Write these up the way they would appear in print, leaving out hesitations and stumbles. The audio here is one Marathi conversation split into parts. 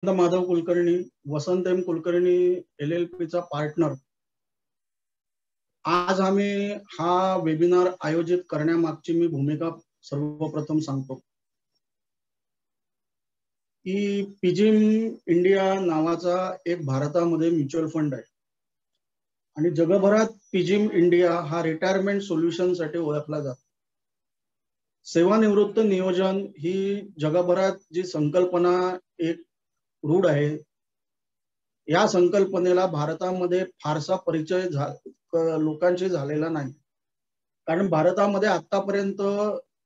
माधव कुलकर्णी, वसंत एम कुलकर्णी LLP चा पार्टनर. आज आम्ही हा वेबिनार आयोजित करण्यामागची मी भूमिका सर्वप्रथम सांगतो की पिजिम इंडिया नावाचा एक भारतामध्ये म्युच्युअल फंड आहे आणि जगभरात पिजिम इंडिया हा रिटायरमेंट सोल्युशन साठी ओळखला जातो. सेवानिवृत्त नियोजन ही जगभरात जी संकल्पना एक रूढ आहे, या संकल्पनेला भारतामध्ये फारसा परिचय लोकांशी झालेला नाही. कारण भारतामध्ये आतापर्यंत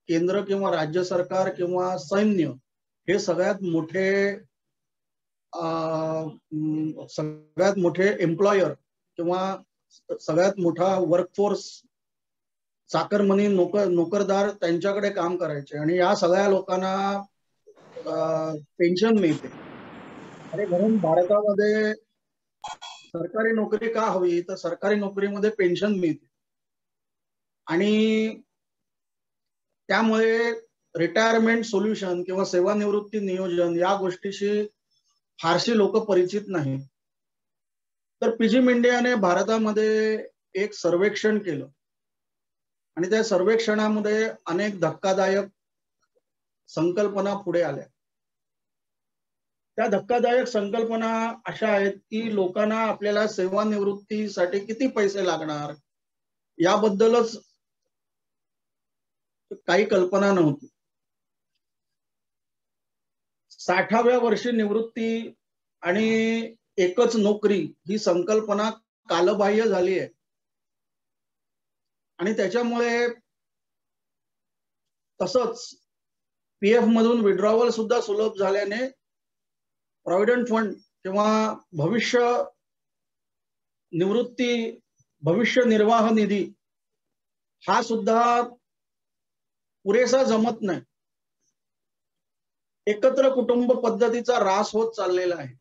केंद्र किंवा राज्य सरकार किंवा सैन्य हे सगळ्यात मोठे एम्प्लॉयर किंवा सगळ्यात मोठा वर्कफोर्स, चाकरमनी, नोकरदार त्यांच्याकडे काम करायचे आणि या सगळ्या लोकांना पेन्शन मिळते. आणि म्हणून भारतामध्ये सरकारी नोकरी का हवी, तर सरकारी नोकरीमध्ये पेन्शन मिळते आणि त्यामुळे रिटायरमेंट सोल्युशन किंवा सेवानिवृत्ती नियोजन या गोष्टीशी फारशी लोक परिचित नाही. तर पिजिम इंडियाने भारतामध्ये एक सर्वेक्षण केलं आणि त्या सर्वेक्षणामध्ये अनेक धक्कादायक संकल्पना पुढे आल्या. त्या धक्कादायक संकल्पना अशा आहेत की लोकांना आपल्याला सेवानिवृत्तीसाठी किती पैसे लागणार याबद्दलच काही कल्पना नव्हती. 60व्या वर्षी निवृत्ती आणि एकच नोकरी ही संकल्पना कालबाह्य झाली आहे आणि त्याच्यामुळे तसंच PF मधून विड्रॉवल सुद्धा सुलभ झाल्याने प्रॉव्हिडंट फंड किंवा भविष्य निर्वाह निधी हा सुद्धा पुरेसा जमत नाही. एकत्र कुटुंब पद्धतीचा ऱ्हास होत चाललेला आहे.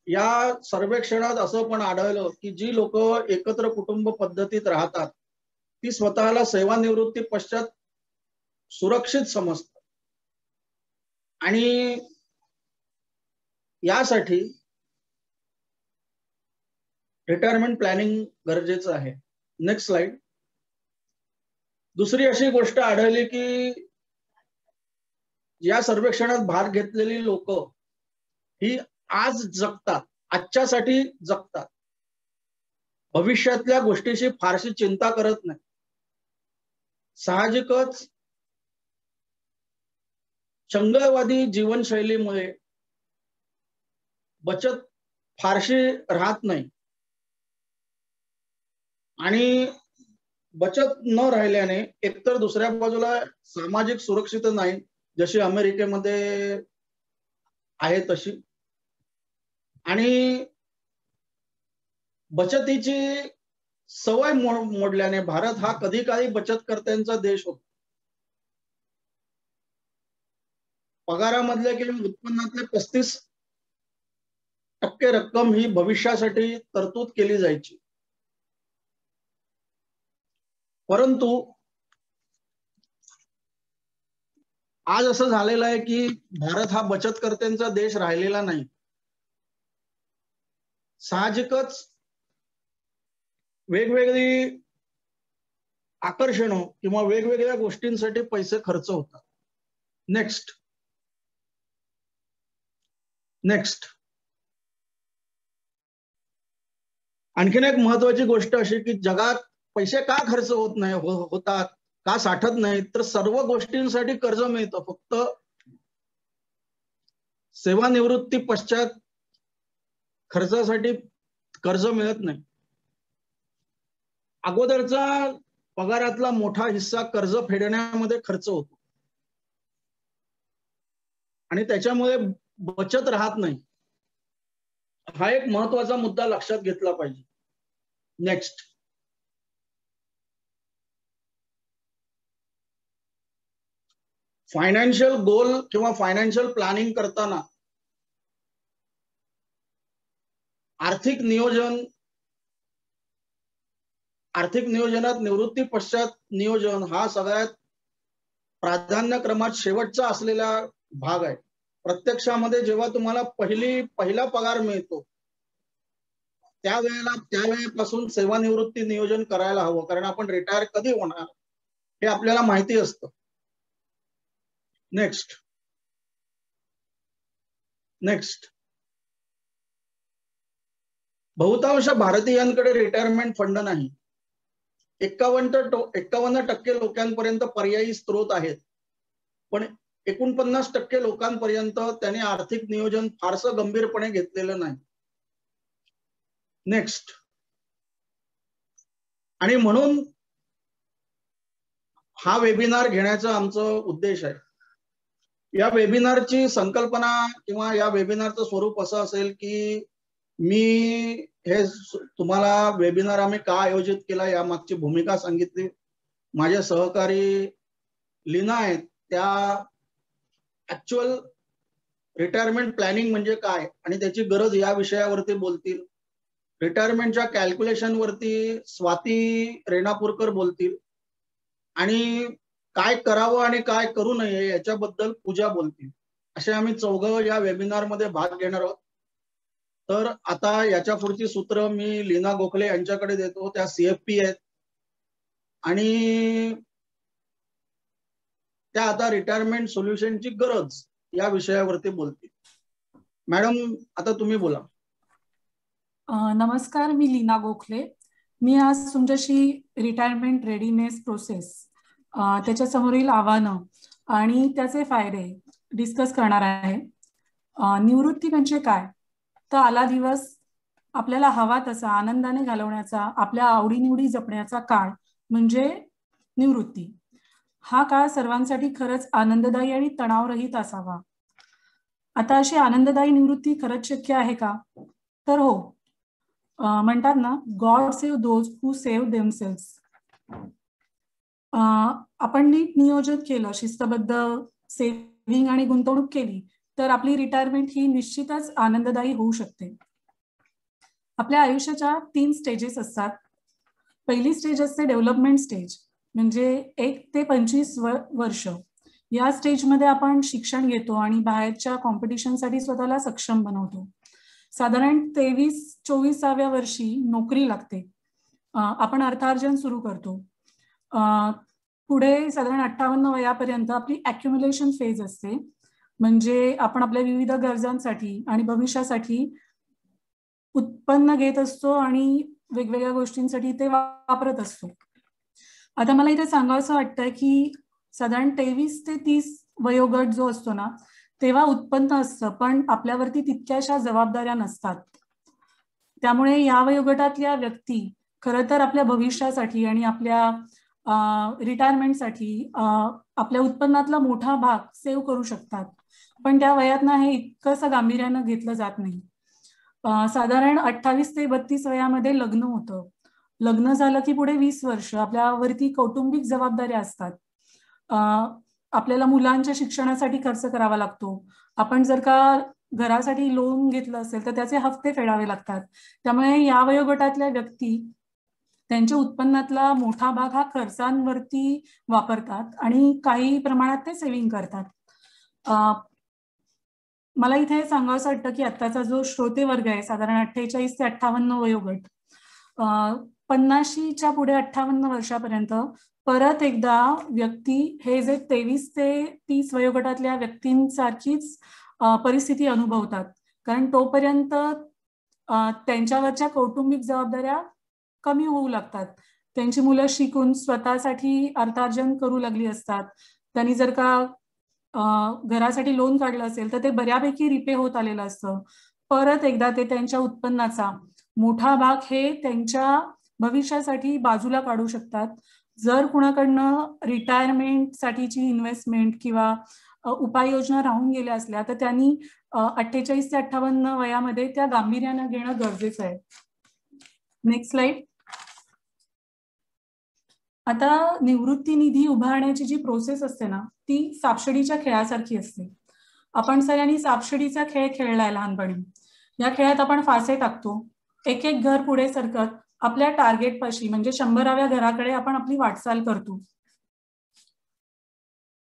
या सर्वेक्षणात असं पण आढळलं की जी लोक एकत्र कुटुंब पद्धतीत राहतात ती स्वतःला सेवानिवृत्ती पश्चात सुरक्षित समजतात आणि यासाठी रिटायरमेंट प्लॅनिंग गरजेचं आहे. Next slide. दुसरी अशी गोष्ट आढळली की या सर्वेक्षणात भाग घेतलेली लोक ही आज जगतात, आजच्यासाठी जगतात, भविष्यातल्या गोष्टीची फारशी चिंता करत नाही. साहजिकच चंगळवादी जीवनशैलीमुळे बचत फारशी राहत नाही आणि बचत न राहिल्याने एकतर दुसऱ्या बाजूला सामाजिक सुरक्षित नाही जशी अमेरिकेमध्ये आहे तशी, आणि बचतीची सवय मोडल्याने भारत हा कधी काळी बचतकर्त्यांचा देश होता. पगारामधल्या किंवा उत्पन्नातल्या 35% रक्कम ही भविष्यासाठी तरतूद केली जायची. परंतु आज असं झालेलं आहे की भारत हा बचतकर्त्यांचा देश राहिलेला नाही. साहजिकच वेगवेगळी आकर्षणं किंवा वेगवेगळ्या गोष्टींसाठी पैसे खर्च होतात. नेक्स्ट आणखीन एक महत्वाची गोष्ट अशी की जगात पैसे का खर्च होतात, का साठत नाही, तर सर्व गोष्टींसाठी कर्ज मिळतं, फक्त सेवानिवृत्ती पश्चात खर्चासाठी कर्ज मिळत नाही. अगोदरचा पगारातला मोठा हिस्सा कर्ज फेडण्यामध्ये खर्च होतो आणि त्याच्यामुळे बचत राहत नाही. हा एक महत्वाचा मुद्दा लक्षात घेतला पाहिजे. नेक्स्ट. फायनान्शियल गोल किंवा फायनान्शियल प्लॅनिंग करताना आर्थिक नियोजनात निवृत्ती पश्चात नियोजन हा सगळ्यात प्राधान्यक्रमात शेवटचा असलेला भाग आहे. प्रत्यक्षामध्ये जेव्हा तुम्हाला पहिला पगार मिळतो त्या वेळेपासून सेवानिवृत्ती नियोजन करायला हवं, कारण आपण रिटायर कधी होणार हे आपल्याला माहिती असतं. नेक्स्ट बहुतांश भारतीयांकडे रिटायरमेंट फंड नाही. 51% लोकांपर्यंत पर्यायी स्त्रोत आहेत, पण 49% लोकांपर्यंत त्याने आर्थिक नियोजन फारसं गंभीरपणे घेतलेलं नाही. नेक्स्ट. आणि म्हणून हा वेबिनार घेण्याचा आमचं उद्देश आहे. या वेबिनारची संकल्पना किंवा या वेबिनारचं स्वरूप असं असेल की मी हे तुम्हाला वेबिनार आम्ही का आयोजित केला यामागची भूमिका सांगितली. माझे सहकारी लीना आहेत, त्या ऍक्च्युअल रिटायरमेंट प्लॅनिंग म्हणजे काय आणि त्याची गरज या विषयावरती बोलतील. रिटायरमेंटच्या कॅल्क्युलेशन वरती स्वाती रेणापूरकर बोलतील आणि काय करावं आणि काय करू नये याच्याबद्दल पूजा बोलतील. असे आम्ही चौघं या वेबिनार मध्ये भाग घेणार आहोत. तर आता याच्या पुढची सूत्र मी लीना गोखले यांच्याकडे देतो. त्या CFP आहेत आणि त्या आता रिटायरमेंट सोल्युशनची गरज या विषयावरती बोलतील. मॅडम आता तुम्ही बोला. नमस्कार, मी लीना गोखले. मी आज तुमच्याशी रिटायरमेंट रेडीनेस प्रोसेस, त्याच्या समोरील आव्हानं आणि त्याचे फायदे डिस्कस करणार आहे. निवृत्ती म्हणजे काय? तर आला दिवस आपल्याला हवा तसा आनंदाने घालवण्याचा, आपल्या आवडीनिवडी जपण्याचा काळ म्हणजे निवृत्ती. हा काळ सर्वांसाठी खरंच आनंददायी आणि तणावरहित असावा. आता अशी आनंददायी निवृत्ती खरंच शक्य आहे का? तर हो. म्हणतात ना, God save those who save themselves. आपण नीट नियोजन केलं, शिस्तबद्ध सेव्हिंग आणि गुंतवणूक केली तर आपली रिटायरमेंट ही निश्चितच आनंददायी होऊ शकते. आपल्या आयुष्याच्या 3 स्टेजेस असतात. पहिली स्टेज असते डेव्हलपमेंट स्टेज, म्हणजे 1 ते 25 वर्ष. या स्टेजमध्ये आपण शिक्षण घेतो आणि बाहेरच्या कॉम्पिटिशनसाठी स्वतःला सक्षम बनवतो. साधारण 23-24व्या वर्षी नोकरी लागते. आपण अर्थार्जन सुरू करतो. पुढे साधारण 58 वयापर्यंत आपली ॲक्युम्युलेशन फेज असते, म्हणजे आपण आपल्या विविध गरजांसाठी आणि भविष्यासाठी उत्पन्न घेत असतो आणि वेगवेगळ्या गोष्टींसाठी ते वापरत असतो. आता मला इथे सांगावंसं वाटतं की साधारण 23 ते 30 वयोगट जो असतो ना, तेव्हा उत्पन्न असतं, पण आपल्यावरती तितक्याशा जबाबदाऱ्या नसतात. त्यामुळे या वयोगटातल्या व्यक्ती खरं तर आपल्या भविष्यासाठी आणि आपल्या रिटायरमेंटसाठी आपल्या उत्पन्नातला मोठा भाग सेव्ह करू शकतात, पण त्या वयातनं हे इतकंसं गांभीर्यानं घेतलं जात नाही. साधारण 28 ते 32 वयामध्ये लग्न होतं. लग्न झालं की पुढे 20 वर्ष आपल्यावरती कौटुंबिक जबाबदाऱ्या असतात. आपल्याला मुलांच्या शिक्षणासाठी खर्च करावा लागतो. आपण जर का घरासाठी लोन घेतलं असेल तर त्याचे हफ्ते फेडावे लागतात. त्यामुळे या वयोगटातल्या व्यक्ती त्यांच्या उत्पन्नातला मोठा भाग हा खर्चांवरती वापरतात आणि काही प्रमाणात ते सेव्हिंग करतात. मला इथे सांगावंसं वाटतं की आत्ताचा जो श्रोते वर्ग आहे, साधारण 48 ते 58 वयोगट, 50च्या पुढे 58 वर्षापर्यंत परत एकदा व्यक्ती हे जे 23 ते 30 वयोगटातल्या व्यक्तींसारखीच परिस्थिती अनुभवतात, कारण तोपर्यंत त्यांच्यावरच्या कौटुंबिक जबाबदाऱ्या कमी होऊ लागतात. त्यांची मुलं शिकून स्वतःसाठी अर्थार्जन करू लागली असतात. त्यांनी जर का घरासाठी लोन काढलं असेल तर ते बऱ्यापैकी रिपे होत आलेलं असतं. परत एकदा ते त्यांच्या उत्पन्नाचा मोठा भाग हे त्यांच्या भविष्यासाठी बाजूला काढू शकतात. जर कुणाकडनं रिटायरमेंटसाठीची इन्व्हेस्टमेंट किंवा उपाययोजना राहून गेल्या असल्या तर त्यांनी 48 ते 58 वयामध्ये त्या गांभीर्यानं घेणं गरजेचं आहे. Next slide. आता निवृत्ती निधी उभारण्याची जी प्रोसेस असते ना, ती सापशिडीच्या खेळासारखी असते. आपण सगळ्यांनी सापशिडीचा खेळ खेळलाय लहानपणी. या खेळात आपण फासे टाकतो, एक एक घर पुढे सरकत आपल्या टार्गेट पाशी म्हणजे 100व्या घराकडे आपण आपली वाटचाल करतो.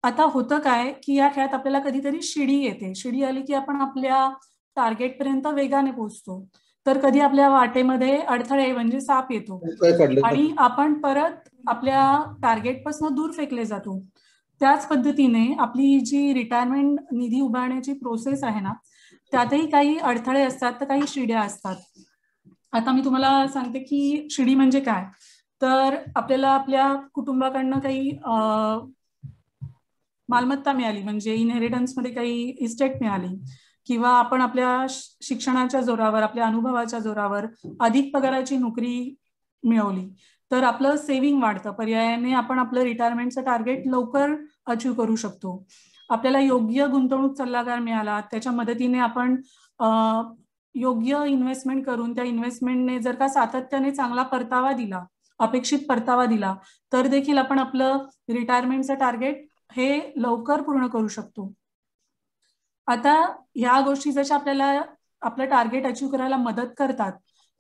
आता होतं काय की या खेळात आपल्याला कधीतरी शिडी येते. शिडी आली की आपण आपल्या टार्गेट पर्यंत वेगाने पोहोचतो. तर कधी आपल्या वाटेमध्ये अडथळे म्हणजे साप येतो आणि आपण परत आपल्या टार्गेट पासून दूर फेकले जातो. त्याच पद्धतीने आपली जी रिटायरमेंट निधी उभारण्याची प्रोसेस आहे ना, त्यातही काही अडथळे असतात, तर काही शिड्या असतात. आता मी तुम्हाला सांगते की शिडी म्हणजे काय. तर आपल्याला आपल्या कुटुंबाकडनं काही मालमत्ता मिळाली, म्हणजे इनहेरिटन्स मध्ये काही इस्टेट मिळाली, किंवा आपण आपल्या शिक्षणाच्या जोरावर, आपल्या अनुभवाच्या जोरावर अधिक पगाराची नोकरी मिळवली, तर आपलं सेव्हिंग वाढतं. पर्यायाने आपण आपलं रिटायरमेंटचं टार्गेट लवकर अचीव करू शकतो. आपल्याला योग्य गुंतवणूक सल्लागार मिळाला, त्याच्या मदतीने आपण योग्य इन्व्हेस्टमेंट करून त्या इन्व्हेस्टमेंटने जर का सातत्याने चांगला परतावा दिला, अपेक्षित परतावा दिला, तर देखील आपण आपलं रिटायरमेंटचं टार्गेट हे लवकर पूर्ण करू शकतो. आता ह्या गोष्टी जशा आपल्याला आपलं टार्गेट अचीव करायला मदत करतात,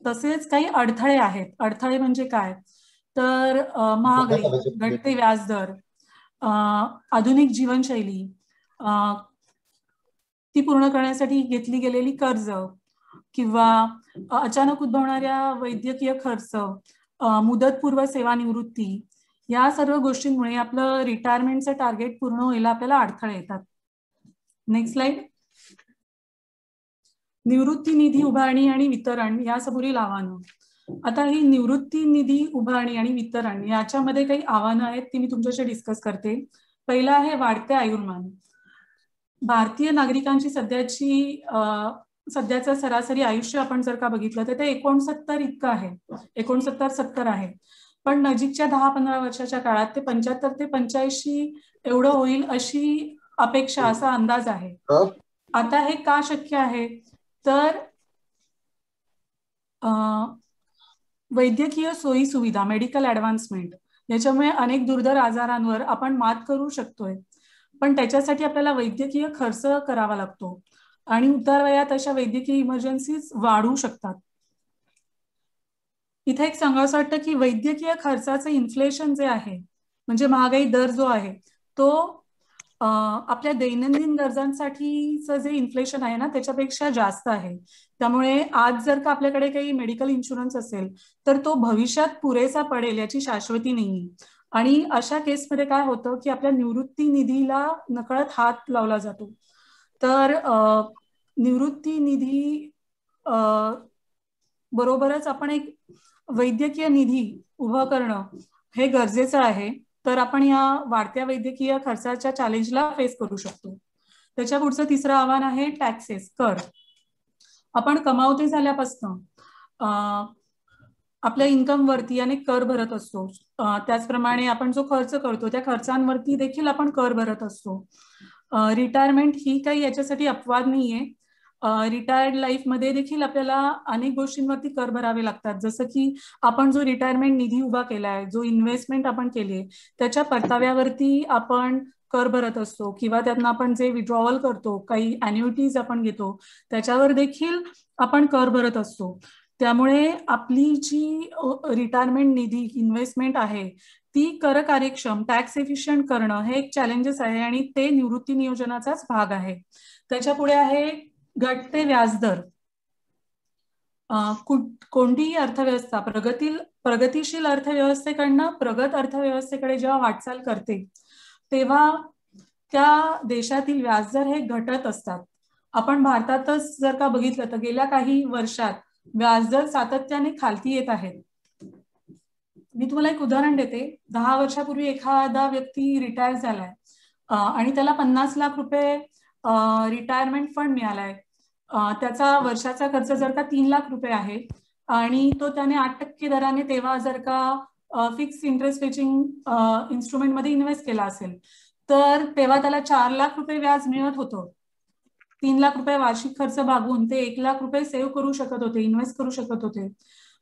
तसेच काही अडथळे आहेत. अडथळे म्हणजे काय, तर महागाई, घटते व्याजदर, आधुनिक जीवनशैली, ती पूर्ण करण्यासाठी घेतली गेलेली कर्ज, किंवा अचानक उद्भवणाऱ्या वैद्यकीय खर्च, मुदतपूर्व सेवानिवृत्ती, या सर्व गोष्टींमुळे आपलं रिटायरमेंटचं टार्गेट पूर्ण व्हायला आपल्याला अडथळे येतात. Next slide. निवृत्ती निधी उभारणी आणि वितरण यासमोरील आव्हानं. आता ही निवृत्ती निधी उभारणी आणि वितरण याच्यामध्ये काही आव्हानं आहेत, ती मी तुमच्याशी डिस्कस करते. पहिलं आहे वाढते आयुर्मान. भारतीय नागरिकांची सध्याचं सरासरी आयुष्य आपण जर का बघितलं तर ते 69 इतकं आहे, 69-70 आहे. पण नजीकच्या 10-15 वर्षाच्या काळात ते 75 ते 85 एवढं होईल अशी अपेक्षा, असा अंदाज आहे. आता हे का शक्य आहे, तर वैद्यकीय सोयी सुविधा, मेडिकल ऍडव्हान्समेंट, याच्यामुळे अनेक दुर्धर आजारांवर आपण मात करू शकतोय. पण त्याच्यासाठी आपल्याला वैद्यकीय खर्च करावा लागतो आणि उतारवयात अशा वैद्यकीय इमर्जन्सीज वाढू शकतात. इथे एक सांगावंसं वाटतं की वैद्यकीय खर्चाचं इन्फ्लेशन जे आहे, म्हणजे महागाई दर जो आहे, तो आपल्या दैनंदिन गरजांसाठीचं जे इन्फ्लेशन आहे ना, त्याच्यापेक्षा जास्त आहे. त्यामुळे आज जर का आपल्याकडे काही मेडिकल इन्शुरन्स असेल, तर तो भविष्यात पुरेसा पडेल याची शाश्वती नाही. आणि अशा केसमध्ये काय होतं की आपल्या निवृत्ती निधीला नकळत हात लावला जातो. तर निवृत्ती निधी बरोबरच आपण एक वैद्यकीय निधी उभं करणं हे गरजेचं आहे, तर आपण या वाढत्या वैद्यकीय खर्चाच्या चॅलेंजला फेस करू शकतो. त्याच्या पुढचं तिसरं आव्हान आहे टॅक्सेस, कर. आपण कमावते झाल्यापासून आपल्या इन्कमवरती अनेक कर भरत असतो. त्याचप्रमाणे आपण जो खर्च करतो त्या खर्चांवरती देखील आपण कर भरत असतो. रिटायरमेंट ही काही याच्यासाठी अपवाद नाहीये. रिटायर्ड लाईफमध्ये देखील आपल्याला अनेक गोष्टींवरती कर भरावे लागतात. जसं की आपण जो रिटायरमेंट निधी उभा केलाय, जो इन्व्हेस्टमेंट आपण केली, त्याच्या परताव्यावरती आपण कर भरत असतो, किंवा त्यातनं आपण जे विड्रॉवल करतो, काही अॅन्युइटीज आपण घेतो, त्याच्यावर देखील आपण कर भरत असतो. त्यामुळे आपली जी रिटायरमेंट निधी इन्व्हेस्टमेंट आहे ती कर कार्यक्षम, टॅक्स एफिशियंट करणं हे एक चॅलेंजेस आहे आणि ते निवृत्ती नियोजनाचाच भाग आहे. त्याच्या पुढे आहे घटते व्याजदर. कोणतीही अर्थव्यवस्था प्रगतिशील अर्थव्यवस्थेकडनं प्रगत अर्थव्यवस्थेकडे जेव्हा वाटचाल करते, तेव्हा त्या देशातील व्याजदर हे घटत असतात. आपण भारतातच जर का बघितलं तर गेल्या काही वर्षात व्याजदर सातत्याने खालती येत आहेत. मी तुम्हाला एक उदाहरण देते. 10 वर्षापूर्वी एखादा व्यक्ती रिटायर झालाय आणि त्याला 50 लाख रुपये रिटायरमेंट फंड मिळालाय. त्याचा वर्षाचा खर्च जर का 3 लाख रुपये आहे आणि तो त्याने 8% दराने तेव्हा जर का फिक्स इंटरेस्ट फेचिंग इन्स्ट्रुमेंट मध्ये इन्व्हेस्ट केला असेल, तर तेव्हा त्याला 4 लाख रुपये व्याज मिळत होतं. 3 लाख रुपये वार्षिक खर्च भागून ते 1 लाख रुपये सेव्ह करू शकत होते, इन्व्हेस्ट करू शकत होते.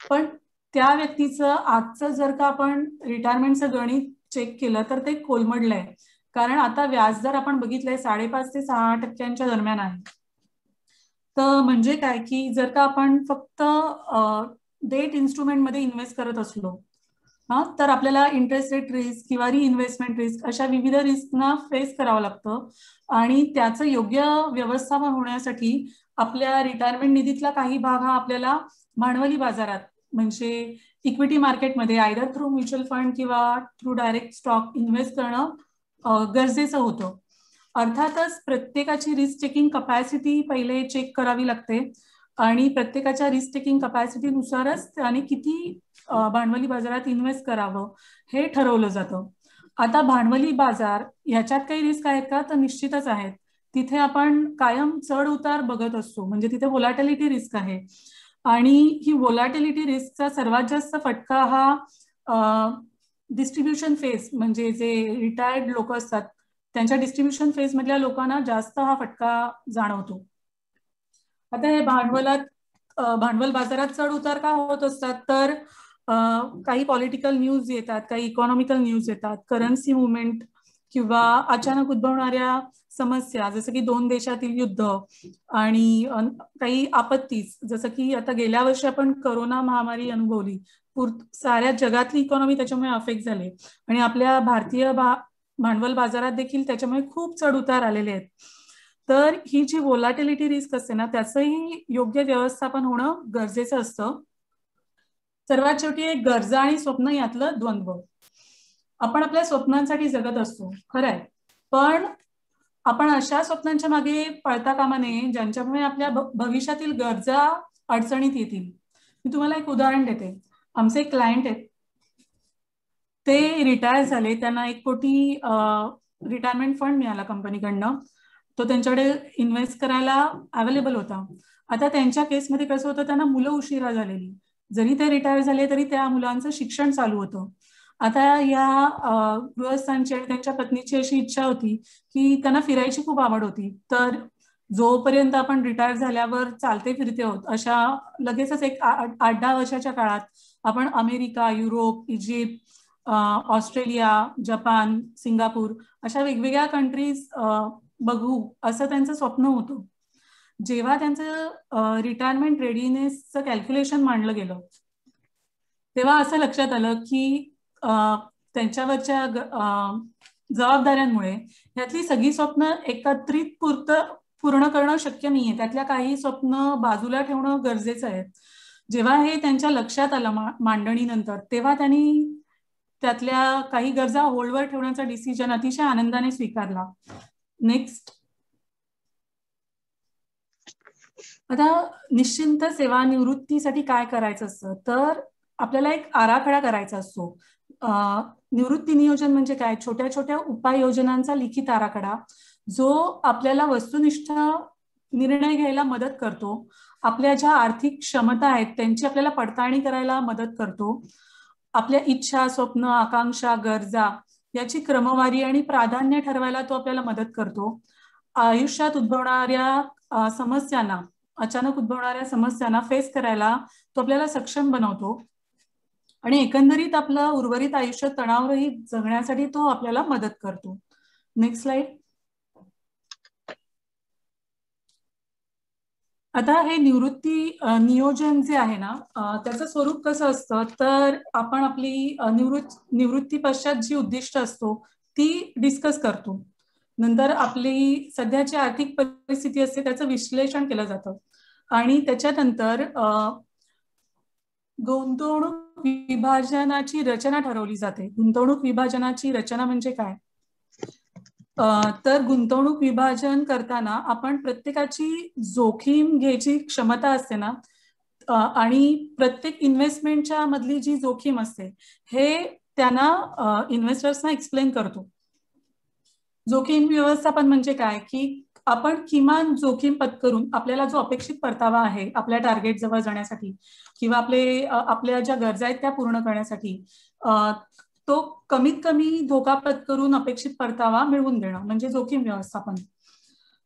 पण त्या व्यक्तीचं आजचं जर का आपण रिटायरमेंटचं गणित चेक केलं तर ते कोलमडलंय. कारण आता व्याजदर आपण बघितलंय 5.5 ते 6% दरम्यान आहे. तर म्हणजे काय की जर का आपण फक्त डेट इन्स्ट्रुमेंट मध्ये इन्व्हेस्ट करत असलो तर आपल्याला इंटरेस्ट रेट रिस्क किंवा रिइन्व्हेस्टमेंट रिस्क अशा विविध रिस्कना फेस करावं लागतं आणि त्याचं योग्य व्यवस्थापन होण्यासाठी आपल्या रिटायरमेंट निधीतला काही भाग हा आपल्याला भांडवली बाजारात म्हणजे इक्विटी मार्केटमध्ये आयदर थ्रू म्युच्युअल फंड किंवा थ्रू डायरेक्ट स्टॉक इन्व्हेस्ट करणं गरजेचं होतं. अर्थातच प्रत्येकाची रिस्क टेकिंग कपॅसिटी पहिले चेक करावी लागते आणि प्रत्येकाच्या रिस्क टेकिंग कपॅसिटीनुसारच त्याने किती भांडवली बाजारात इन्व्हेस्ट करावं हे ठरवलं जातं. आता भांडवली बाजार ह्याच्यात काही रिस्क आहेत का? तर निश्चितच आहेत. तिथे आपण कायम चढ उतार बघत असतो, म्हणजे तिथे व्होलॅटिलिटी रिस्क आहे आणि ही व्होलॅटिलिटी रिस्कचा सर्वात जास्त फटका हा डिस्ट्रीब्युशन फेज म्हणजे जे रिटायर्ड लोक असतात त्यांच्या डिस्ट्रीब्युशन फेज मधल्या लोकांना जास्त हा फटका जाणवतो. आता हे भांडवल बाजारात चढ उतार का होत असतात? तर काही पॉलिटिकल न्यूज येतात, काही इकॉनॉमिकल न्यूज येतात, करन्सी मुवमेंट किंवा अचानक उद्भवणाऱ्या समस्या जसं की 2 देशातील युद्ध आणि काही आपत्ती, जसं की आता गेल्या वर्षी आपण कोरोना महामारी अनुभवली, साऱ्या जगातली इकॉनॉमी त्याच्यामुळे अफेक्ट झाली आणि आपल्या भारतीय भांडवल बाजारात देखील त्याच्यामुळे खूप चढ उतार आलेले आहेत. तर ही जी व्होलॅटिलिटी रिस्क असते ना त्याचंही योग्य व्यवस्थापन होणं गरजेचं असतं. सर्वात शेवटी एक गरजा आणि स्वप्न यातलं द्वंद्व. आपण आपल्या स्वप्नांसाठी जगत असतो खरंय, पण आपण अशा स्वप्नांच्या मागे पळता कामा नये ज्यांच्यामुळे आपल्या भविष्यातील गरजा अडचणीत येतील. मी तुम्हाला एक उदाहरण देते. आमचे एक क्लायंट आहेत, ते रिटायर झाले, त्यांना 1 कोटी रिटायरमेंट फंड मिळाला कंपनीकडनं, तो त्यांच्याकडे इन्व्हेस्ट करायला अवेलेबल होता. आता त्यांच्या केसमध्ये कसं होतं, त्यांना मुलं उशिरा झालेली, जरी ते रिटायर झाले तरी त्या मुलांचं शिक्षण चालू होतं. आता या गृहस्थांची आणि त्यांच्या पत्नीची अशी इच्छा होती की त्यांना फिरायची खूप आवड होती, तर जोपर्यंत आपण रिटायर झाल्यावर चालते फिरते होत अशा लगेचच एक 8-10 वर्षाच्या काळात आपण America, Europe, Egypt, Australia, Japan, Singapore अशा वेगवेगळ्या कंट्रीज बघू असं त्यांचं स्वप्न होतं. जेव्हा त्यांचं रिटायरमेंट रेडीनेसचं कॅल्क्युलेशन मांडलं गेलं तेव्हा असं लक्षात आलं की त्यांच्यावरच्या जबाबदाऱ्यांमुळे यातली सगळी स्वप्न एकत्रित पूर्ण करणं शक्य नाहीये. त्यातल्या काही स्वप्न बाजूला ठेवणं गरजेचं आहे. जेव्हा हे त्यांच्या लक्षात आलं मांडणीनंतर, तेव्हा त्यांनी त्यातल्या काही गरजा होल्डवर ठेवण्याचा डिसिजन अतिशय आनंदाने स्वीकारला. नेक्स्ट. आता निश्चिंत सेवानिवृत्तीसाठी काय करायचं असतं, तर आपल्याला एक आराखडा करायचा असतो. निवृत्ती नियोजन म्हणजे काय? छोट्या छोट्या उपाययोजनांचा लिखित आराखडा जो आपल्याला वस्तुनिष्ठ निर्णय घ्यायला मदत करतो, आपल्या ज्या आर्थिक क्षमता आहेत त्यांची आपल्याला पडताळणी करायला मदत करतो, आपल्या इच्छा, स्वप्न, आकांक्षा, गरजा याची क्रमवारी आणि प्राधान्य ठरवायला तो आपल्याला मदत करतो, आयुष्यात उद्भवणाऱ्या समस्यांना, अचानक उद्भवणाऱ्या समस्यांना फेस करायला तो आपल्याला सक्षम बनवतो आणि एकंदरीत आपलं उर्वरित आयुष्य तणावरहित जगण्यासाठी तो आपल्याला मदत करतो. Next slide. आता हे निवृत्ती नियोजन जे आहे ना त्याचं स्वरूप कसं असतं, तर आपण आपली निवृत्ती पश्चात जी उद्दिष्ट असतो ती डिस्कस करतो. नंतर आपली सध्याची आर्थिक परिस्थिती असते त्याचं विश्लेषण केलं जातं आणि त्याच्यानंतर गुंतवणूक विभाजनाची रचना ठरवली जाते. गुंतवणूक विभाजनाची रचना म्हणजे काय? तर गुंतवणूक विभाजन करताना आपण प्रत्येकाची जोखीम घ्यायची क्षमता असते ना आणि प्रत्येक इन्व्हेस्टमेंटच्या मधली जी जोखीम असते हे त्यांना इन्व्हेस्टर्सना एक्सप्लेन करतो. जोखीम व्यवस्थापन म्हणजे काय की आपण किमान जोखीम पत्करून आपल्याला जो अपेक्षित परतावा आहे आपल्या टार्गेट जवळ जाण्यासाठी किंवा आपल्या ज्या गरजा आहेत त्या पूर्ण करण्यासाठी तो कमीत कमी धोका पत्करून अपेक्षित परतावा मिळवून देणं म्हणजे जोखीम व्यवस्थापन.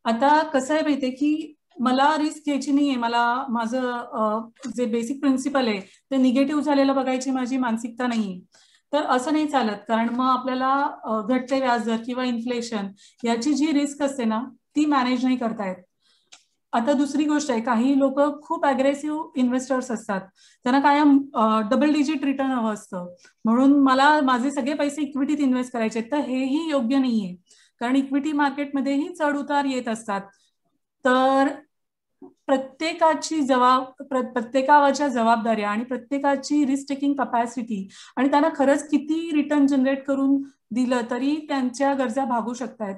आता कसं आहे माहितीये की मला रिस्क घ्यायची नाहीये, मला माझं जे बेसिक प्रिन्सिपल आहे ते निगेटिव्ह झालेलं बघायची माझी मानसिकता नाहीये, तर असं नाही चालत. कारण मग आपल्याला घटते व्याजदर किंवा इन्फ्लेशन याची जी रिस्क असते ना ती मॅनेज नाही करता येत. आता दुसरी गोष्ट आहे, काही लोक खूप अग्रेसिव्ह इन्व्हेस्टर्स असतात, त्यांना कायम डबल डिजिट रिटर्न हवं असतं, म्हणून मला माझे सगळे पैसे इक्विटीत इन्व्हेस्ट करायचे. तर हेही योग्य नाहीये, कारण इक्विटी मार्केटमध्येही चढ उतार येत असतात. तर प्रत्येकाच्या जबाबदाऱ्या आणि प्रत्येकाची रिस्क टेकिंग कपॅसिटी आणि त्यांना खरंच किती रिटर्न जनरेट करून दिलं तरी त्यांच्या गरजा भागू शकतात,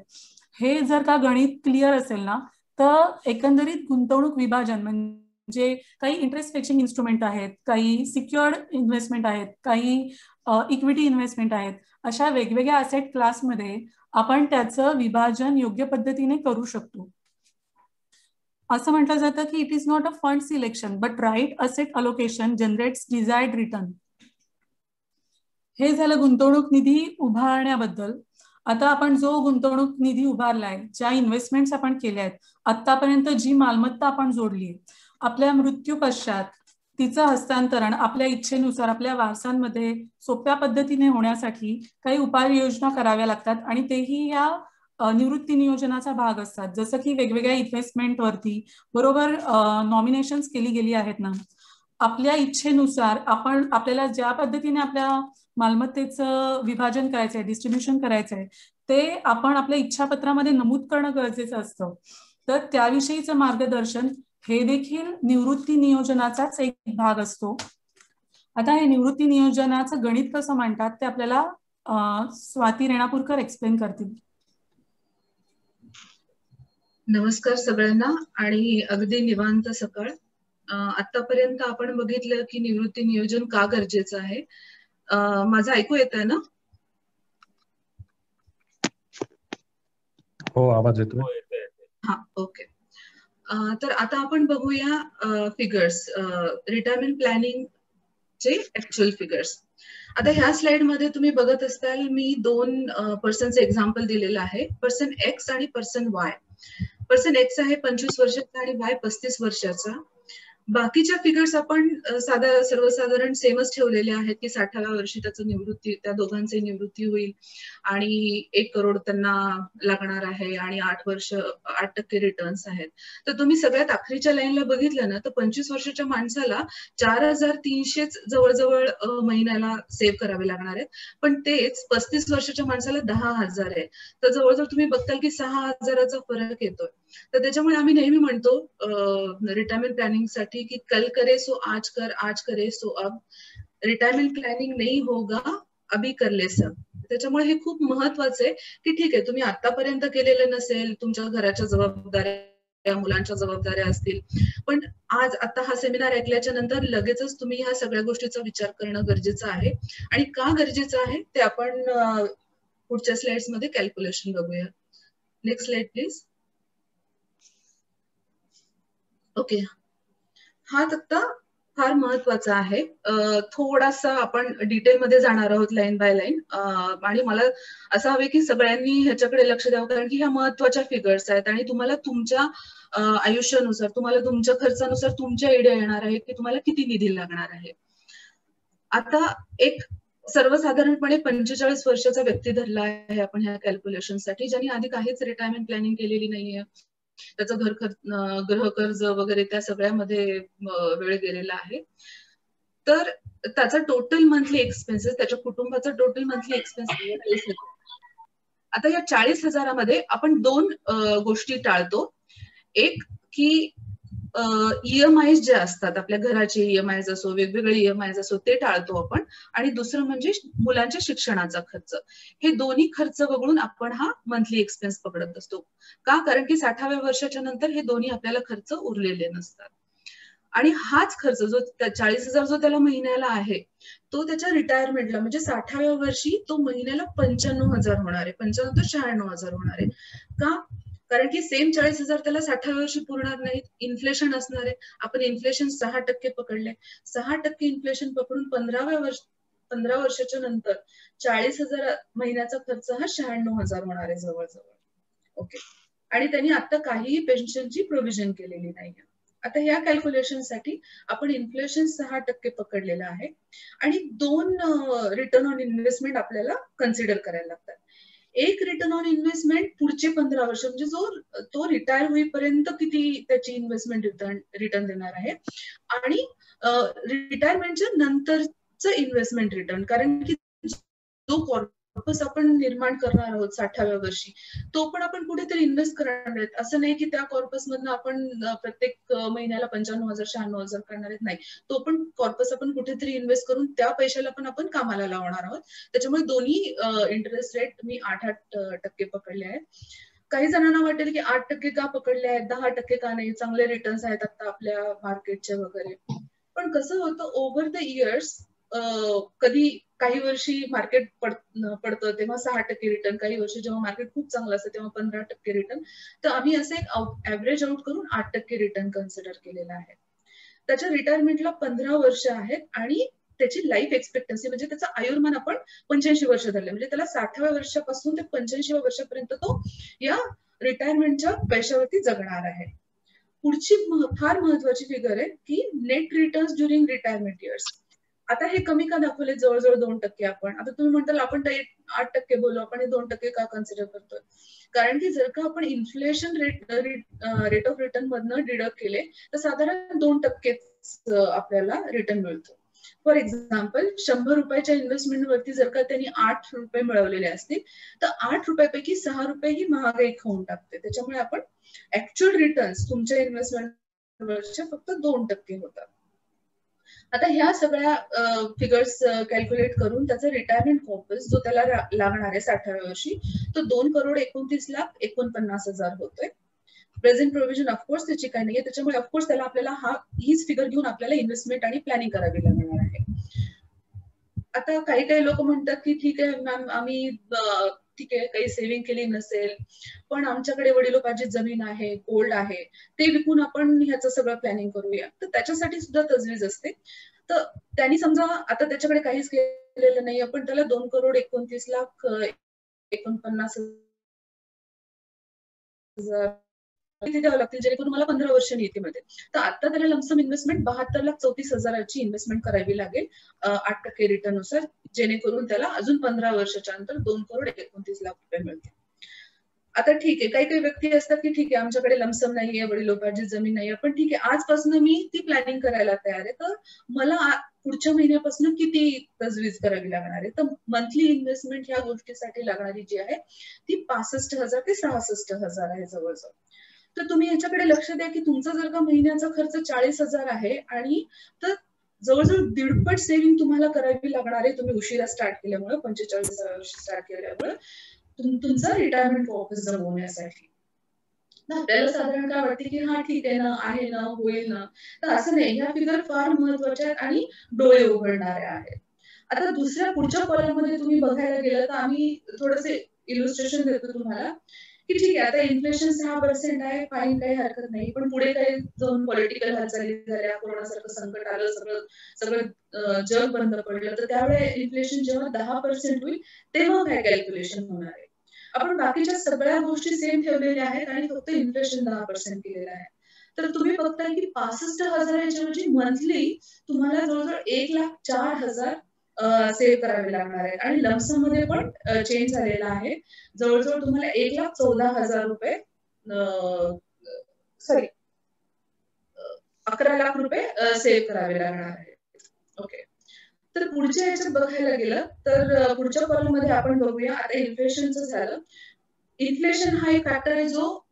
हे जर का गणित क्लिअर असेल ना, तर एकंदरीत गुंतवणूक विभाजन म्हणजे काही इंटरेस्ट फिक्सिंग इन्स्ट्रुमेंट आहेत, काही सिक्युअर्ड इन्व्हेस्टमेंट आहेत, काही इक्विटी इन्व्हेस्टमेंट आहेत, अशा वेगवेगळ्या असेट क्लासमध्ये आपण त्याचं विभाजन योग्य पद्धतीने करू शकतो. असं म्हटलं जातं की it is not a fund selection but right asset allocation generates desired return. हे झालं गुंतवणूक निधी उभारण्याबद्दल. आता आपण जो गुंतवणूक निधी उभारलाय, ज्या इन्व्हेस्टमेंट्स आपण केल्या आहेत, आतापर्यंत जी मालमत्ता आपण जोडली, आपल्या मृत्यू पश्चात तिचं हस्तांतरण आपल्या इच्छेनुसार आपल्या वारसांमध्ये सोप्या पद्धतीने होण्यासाठी काही उपाययोजना कराव्या लागतात आणि तेही या निवृत्ती नियोजनाचा भाग असतात. जसं की वेगवेगळ्या इन्व्हेस्टमेंटवरती बरोबर नॉमिनेशन्स केली गेली आहेत ना, आपल्या इच्छेनुसार आपल्याला ज्या पद्धतीने आपल्या मालमत्तेचं विभाजन करायचंय, डिस्ट्रीब्युशन करायचंय, ते आपण आपल्या इच्छापत्रामध्ये नमूद करणं गरजेचं असतं. तर त्याविषयीचं मार्गदर्शन हे देखील निवृत्ती नियोजनाचाच एक भाग असतो. आता हे निवृत्ती नियोजनाचं गणित कसं मांडतात ते आपल्याला स्वाती रेणापूरकर एक्सप्लेन करतील. नमस्कार सगळ्यांना आणि अगदी निवांत सकाळ. आतापर्यंत आपण बघितलं की निवृत्ती नियोजन का गरजेचं आहे. माझं ऐकू येत आहे ना? हो, आवाज येतोय. हा, ओके. तर आता आपण बघूया फिगर्स, रिटायरमेंट प्लॅनिंग चे ऍक्च्युअल फिगर्स. आता ह्या स्लाइड मध्ये तुम्ही बघत असाल मी 2 पर्सनचे एक्झाम्पल दिलेलं आहे, पर्सन एक्स आणि पर्सन वाय. पर्सन एक्स आहे 25 वर्षाचा आणि वाय 35 वर्षाचा. बाकीच्या फिगर्स आपण सर्वसाधारण सेमच ठेवलेले आहेत की 60व्या वर्षी त्या दोघांची निवृत्ती होईल आणि 1 करोड त्यांना लागणार आहे आणि 8% रिटर्न्स आहेत. तर तुम्ही सगळ्यात अखेरच्या लाईनला बघितलं ना, तर 25 वर्षाच्या माणसाला 4300 जवळजवळ महिन्याला सेव्ह करावे लागणार आहेत, पण तेच 35 वर्षाच्या माणसाला 10,000 आहे. तर जवळजवळ तुम्ही बघताल की 6,000चा फरक येतोय. तर त्याच्यामुळे आम्ही नेहमी म्हणतो रिटायरमेंट प्लॅनिंग साठी की कल करे सो आज कर, आज करे सो अब. रिटायरमेंट प्लॅनिंग नाही होगा अभी कर ले सब. त्याच्यामुळे हे खूप महत्वाचं आहे की ठीक आहे, तुम्ही आतापर्यंत केलेलं नसेल, तुमच्या घराच्या जबाबदाऱ्या, मुलांच्या जबाबदाऱ्या असतील, पण आज आता हा सेमिनार ऐकल्याच्या नंतर लगेचच तुम्ही ह्या सगळ्या गोष्टीचा विचार करणं गरजेचं आहे. आणि का गरजेचं आहे ते आपण पुढच्या स्लाइड्स मध्ये कॅल्क्युलेशन बघूया. Next slide please. ओके, हा तक्ता फार महत्वाचा आहे. थोडासा आपण डिटेलमध्ये जाणार आहोत लाईन बाय लाईन, आणि मला असं हवे की सगळ्यांनी ह्याच्याकडे लक्ष द्यावं, कारण की ह्या महत्वाच्या फिगर्स आहेत आणि तुम्हाला तुमच्या आयुष्यानुसार, तुम्हाला तुमच्या खर्चानुसार तुमच्या आयडिया येणार आहे की तुम्हाला किती निधी लागणार आहे. आता एक सर्वसाधारणपणे 45 वर्षाचा व्यक्ती धरला आहे आपण ह्या कॅल्क्युलेशनसाठी, ज्यांनी आधी काहीच रिटायरमेंट प्लॅनिंग केलेली नाहीये, त्याचं गृह कर्ज वगैरे त्या सगळ्यामध्ये वेळ गेलेला आहे. तर त्याचा टोटल मंथली एक्सपेन्सेस, त्याच्या कुटुंबाचा टोटल मंथली एक्सपेन्सेस आता या 40,000मध्ये आपण 2 गोष्टी टाळतो. एक की EMI जे असतात, आपल्या घराचे EMI असो, वेगवेगळे EMI असो, ते टाळतो आपण. आणि दुसरं म्हणजे मुलांच्या शिक्षणाचा खर्च. हे दोन्ही खर्च वगळून आपण हा मंथली एक्सपेन्स पकडत असतो. का? कारण की 60व्या वर्षाच्या नंतर हे दोन्ही आपल्याला खर्च उरलेले नसतात. आणि हाच खर्च जो 40,000 जो त्याला महिन्याला आहे, तो त्याच्या रिटायरमेंटला म्हणजे 60व्या वर्षी तो महिन्याला 95,000 होणार आहे, 95 ते 96,000 होणार आहे. का? कारण की सेम 40,000 त्याला 60व्या वर्षी पुरणार नाहीत, इन्फ्लेशन असणार आहे. आपण इन्फ्लेशन 6% पकडले, 6% इन्फ्लेशन पकडून 15 वर्षाच्या नंतर 40,000 महिन्याचा खर्च हा 96,000 होणार आहे जवळजवळ. ओके, आणि त्यांनी आता काहीही पेन्शनची प्रोव्हिजन केलेली नाही. आता या कॅल्क्युलेशनसाठी आपण इन्फ्लेशन 6% पकडलेलं आहे आणि 2 रिटर्न ऑन इन्व्हेस्टमेंट आपल्याला कन्सिडर करायला लागतात. एक रिटर्न ऑन इन्व्हेस्टमेंट पुढचे 15 वर्ष, म्हणजे जो तो रिटायर होईपर्यंत किती त्याची इन्व्हेस्टमेंट रिटर्न देणार आहे, आणि रिटायरमेंटच्या नंतरचं इन्व्हेस्टमेंट रिटर्न. कारण की जो कॉर्पस आपण निर्माण करणार आहोत 60व्या वर्षी, तो पण आपण कुठेतरी इन्व्हेस्ट करणार आहेत. असं नाही की त्या कॉर्पस मधनं आपण प्रत्येक महिन्याला 95,000 96,000 करणार आहेत, नाही. तो पण कॉर्पस आपण कुठेतरी इन्व्हेस्ट करून त्या पैशाला पण आपण कामाला लावणार आहोत. त्याच्यामुळे दोन्ही इंटरेस्ट रेट मी 8% पकडले आहेत. काही जणांना वाटेल की 8% का पकडले आहेत, 10% का नाही, चांगले रिटर्न्स आहेत आता आपल्या मार्केटचे वगैरे. पण कसं होतं, ओव्हर द इयर्स कधी काही वर्षी मार्केट पडतं तेव्हा 6% रिटर्न, काही वर्षी जेव्हा मार्केट खूप चांगलं असतं तेव्हा 15% रिटर्न. तर आम्ही असे एक ऍव्हरेज आउट करून 8% रिटर्न कन्सिडर केलेला आहे. त्याच्या रिटायरमेंटला 15 वर्ष आहेत आणि त्याची लाईफ एक्सपेक्टन्सी म्हणजे त्याचं आयुर्मान आपण 85 वर्ष धरले, म्हणजे त्याला 60व्या वर्षापासून ते 85व्या वर्षापर्यंत तो या रिटायरमेंटच्या पैशावरती जगणार आहे. पुढची फार महत्वाची फिगर आहे की net returns during retirement years. आता हे कमी का दाखवले, जवळजवळ 2%. आपण आता तुम्ही म्हणताल आपण 8% बोलू, आपण हे 2% का कन्सिडर करतोय, कारण की जर का आपण इन्फ्लेशन रेट ऑफ रिटर्न मधनं डिडक्ट केले तर साधारण 2% आपल्याला रिटर्न मिळतो. फॉर एक्झाम्पल 100 रुपयाच्या इन्व्हेस्टमेंट वरती जर का त्यांनी 8 रुपये मिळवलेले असतील तर 8 रुपयापैकी 6 रुपये ही महागाई खाऊन टाकते. त्याच्यामुळे आपण ऍक्च्युअल रिटर्न्स तुमच्या इन्व्हेस्टमेंट वरचे फक्त 2% होतात. आता ह्या सगळ्या फिगर्स कॅल्क्युलेट करून त्याचा रिटायरमेंट कॉर्पस जो त्याला लागणार आहे 60व्या वर्षी तो 2,29,49,000 होतोय. प्रेझेंट प्रोव्हिजन ऑफकोर्स त्याची काही नाहीये, त्याच्यामुळे ऑफकोर्स त्याला आपल्याला हीच फिगर घेऊन आपल्याला इन्व्हेस्टमेंट आणि प्लॅनिंग करावी लागणार आहे. आता काही लोक म्हणतात की ठीक आहे मॅम, आम्ही ठीक आहे काही सेव्हिंग केली नसेल पण आमच्याकडे वडिलोपार्जित जमीन आहे, गोल्ड आहे, ते विकून आपण ह्याचं सगळं प्लॅनिंग करूया. तर त्याच्यासाठी सुद्धा तजवीज असते. तर त्यांनी समजा आता त्याच्याकडे काहीच केलेलं नाही, आपण त्याला 2,29,49,000 किती द्यावं लागतील जेणेकरून मला 15 वर्ष निधी मिळते. तर आता त्याला लमसम इन्व्हेस्टमेंट 72,34,000ची इन्व्हेस्टमेंट करावी लागेल 8% रिटर्न नुसार, जेणेकरून त्याला अजून 15 वर्षाच्या नंतर 2,29,00,000 रुपये मिळतील. आता ठीक आहे, काही व्यक्ती असतात की ठीक आहे आमच्याकडे लमसम नाहीये, वडिलोपार्जित जमीन नाहीये, पण ठीक आहे आजपासून मी ती प्लॅनिंग करायला तयार आहे, तर मला पुढच्या महिन्यापासून किती तजवीज करावी लागणार आहे. तर मंथली इन्व्हेस्टमेंट ह्या गोष्टीसाठी लागणारी जी आहे ती 65,000 ते 66,000 आहे जवळजवळ. तर तुम्ही याच्याकडे लक्ष द्या की तुमचा जर का महिन्याचा खर्च 40,000 आहे आणि तर जवळजवळ 1.5 सेव्हिंग तुम्हाला करावी लागणार आहे तुम्ही उशिरा स्टार्ट केल्यामुळे, 45व्या वर्षी स्टार्ट केल्यामुळे तुमचा रिटायरमेंट कॉर्पस जमवण्यासाठी. आपल्याला साधारण काय वाटते की हा ठीक आहे ना, आहे ना, होईल ना, तर असं नाही. ह्या फिगर फार महत्वाच्या आहेत आणि डोळे उघडणाऱ्या आहेत. आता दुसऱ्या पुढच्या कॉलममध्ये तुम्ही बघायला गेलं तर आम्ही थोडंसे इलुस्ट्रेशन देतो तुम्हाला की ठीक आहे आता इन्फ्लेशन 6% आहे, फाईन, काही हरकत नाही, पण पुढे काही जाऊन पॉलिटिकल हालचाली झाल्या, कोरोनासारखं संकट आलं, सगळं जग बंद पडलं, तर त्यावेळेस इन्फ्लेशन जेव्हा 10% होईल तेव्हा काय कॅल्क्युलेशन होणार आहे. आपण बाकीच्या सगळ्या गोष्टी सेम ठेवलेल्या आहेत आणि फक्त इन्फ्लेशन 10% केलेलं आहे. तर तुम्ही बघताय की 65,000च्या ऐवजी मंथली तुम्हाला जवळजवळ 1,04,000 सेव्ह करावे लागणार आहेत आणि लमसम मध्ये पण चेंज झालेला आहे. जवळजवळ तुम्हाला 1,14,000 रुपये 11 लाख रुपये सेव्ह करावे लागणार आहेत. ओके, तर पुढच्या याच्यात बघायला गेलं तर पुढच्या कॉलम मध्ये आपण बघूया. आता इन्फ्लेशनचं झालं. इन्फ्लेशन हा एक फॅक्टर आहे जो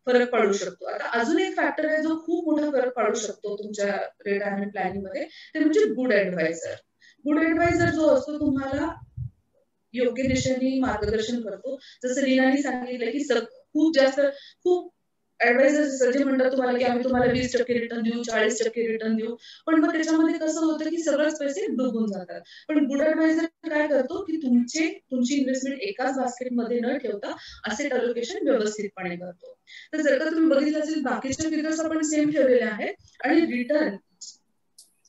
फरक पाडू शकतो. आता अजून एक फॅक्टर आहे जो खूप मोठा फरक पाडू शकतो तुमच्या रिटायरमेंट प्लॅनिंग मध्ये, ते म्हणजे गुड ऍडवायझर. गुड ऍडवायझर जो असतो तुम्हाला योग्य दिशेने मार्गदर्शन करतो. जसं लीनाने सांगितलं की खूप ऍडवायझर्स जे म्हणतात तुम्हाला की आम्ही तुम्हाला 20% रिटर्न देऊ, 40% रिटर्न देऊ, पण मग त्याच्यामध्ये कसं होतं की सगळेच पैसे डुबून जातात. पण गुड ऍडवायझर काय करतो की तुमची इन्व्हेस्टमेंट एकाच बास्केटमध्ये न ठेवता असेट अलोकेशन व्यवस्थितपणे करतो. तर जर का तुम्ही बघितलं असेल बाकीच्या फिगर्स आपण सेम ठेवलेले आहेत आणि रिटर्न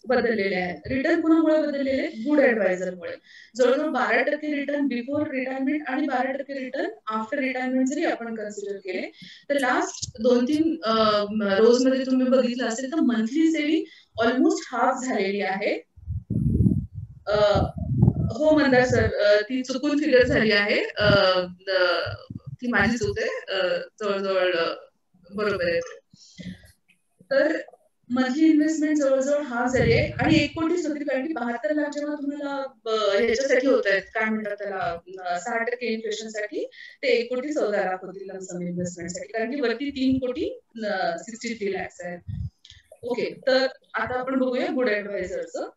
बदललेले आहेत. रिटर्न कुणामुळे बदललेले? गुड ऍडवायझरमुळे. जवळजवळ 12% रिटर्न बिफोर रिटायरमेंट आणि 12% रिटर्न आफ्टर रिटायरमेंट जरी आपण कन्सिडर केले तर लास्ट 2-3 रोज मध्ये तुम्ही बघितलं असेल तर मंथली सेव्हिंग ऑलमोस्ट हाफ झालेली आहे हो मंदार सर, ती चुकून फिगर झाली आहे, ती माझी चूक आहे, जवळजवळ बरोबर आहे. तर मंथली इन्व्हेस्टमेंट जवळजवळ हाफ झाली आहे आणि 1 कोटीच होती, कारण की 72 लाख जेव्हा तुम्हाला ह्याच्यासाठी होत आहेत, काय म्हणतात त्याला, 60% इन्फ्लेशनसाठी, ते 1 कोटी 14 लाख होतील लमसम इन्व्हेस्टमेंटसाठी, कारण की वरती 3 कोटी 63 लाख आहेत. ओके, तर आता आपण बघूया गुड ऍडवायझरचं.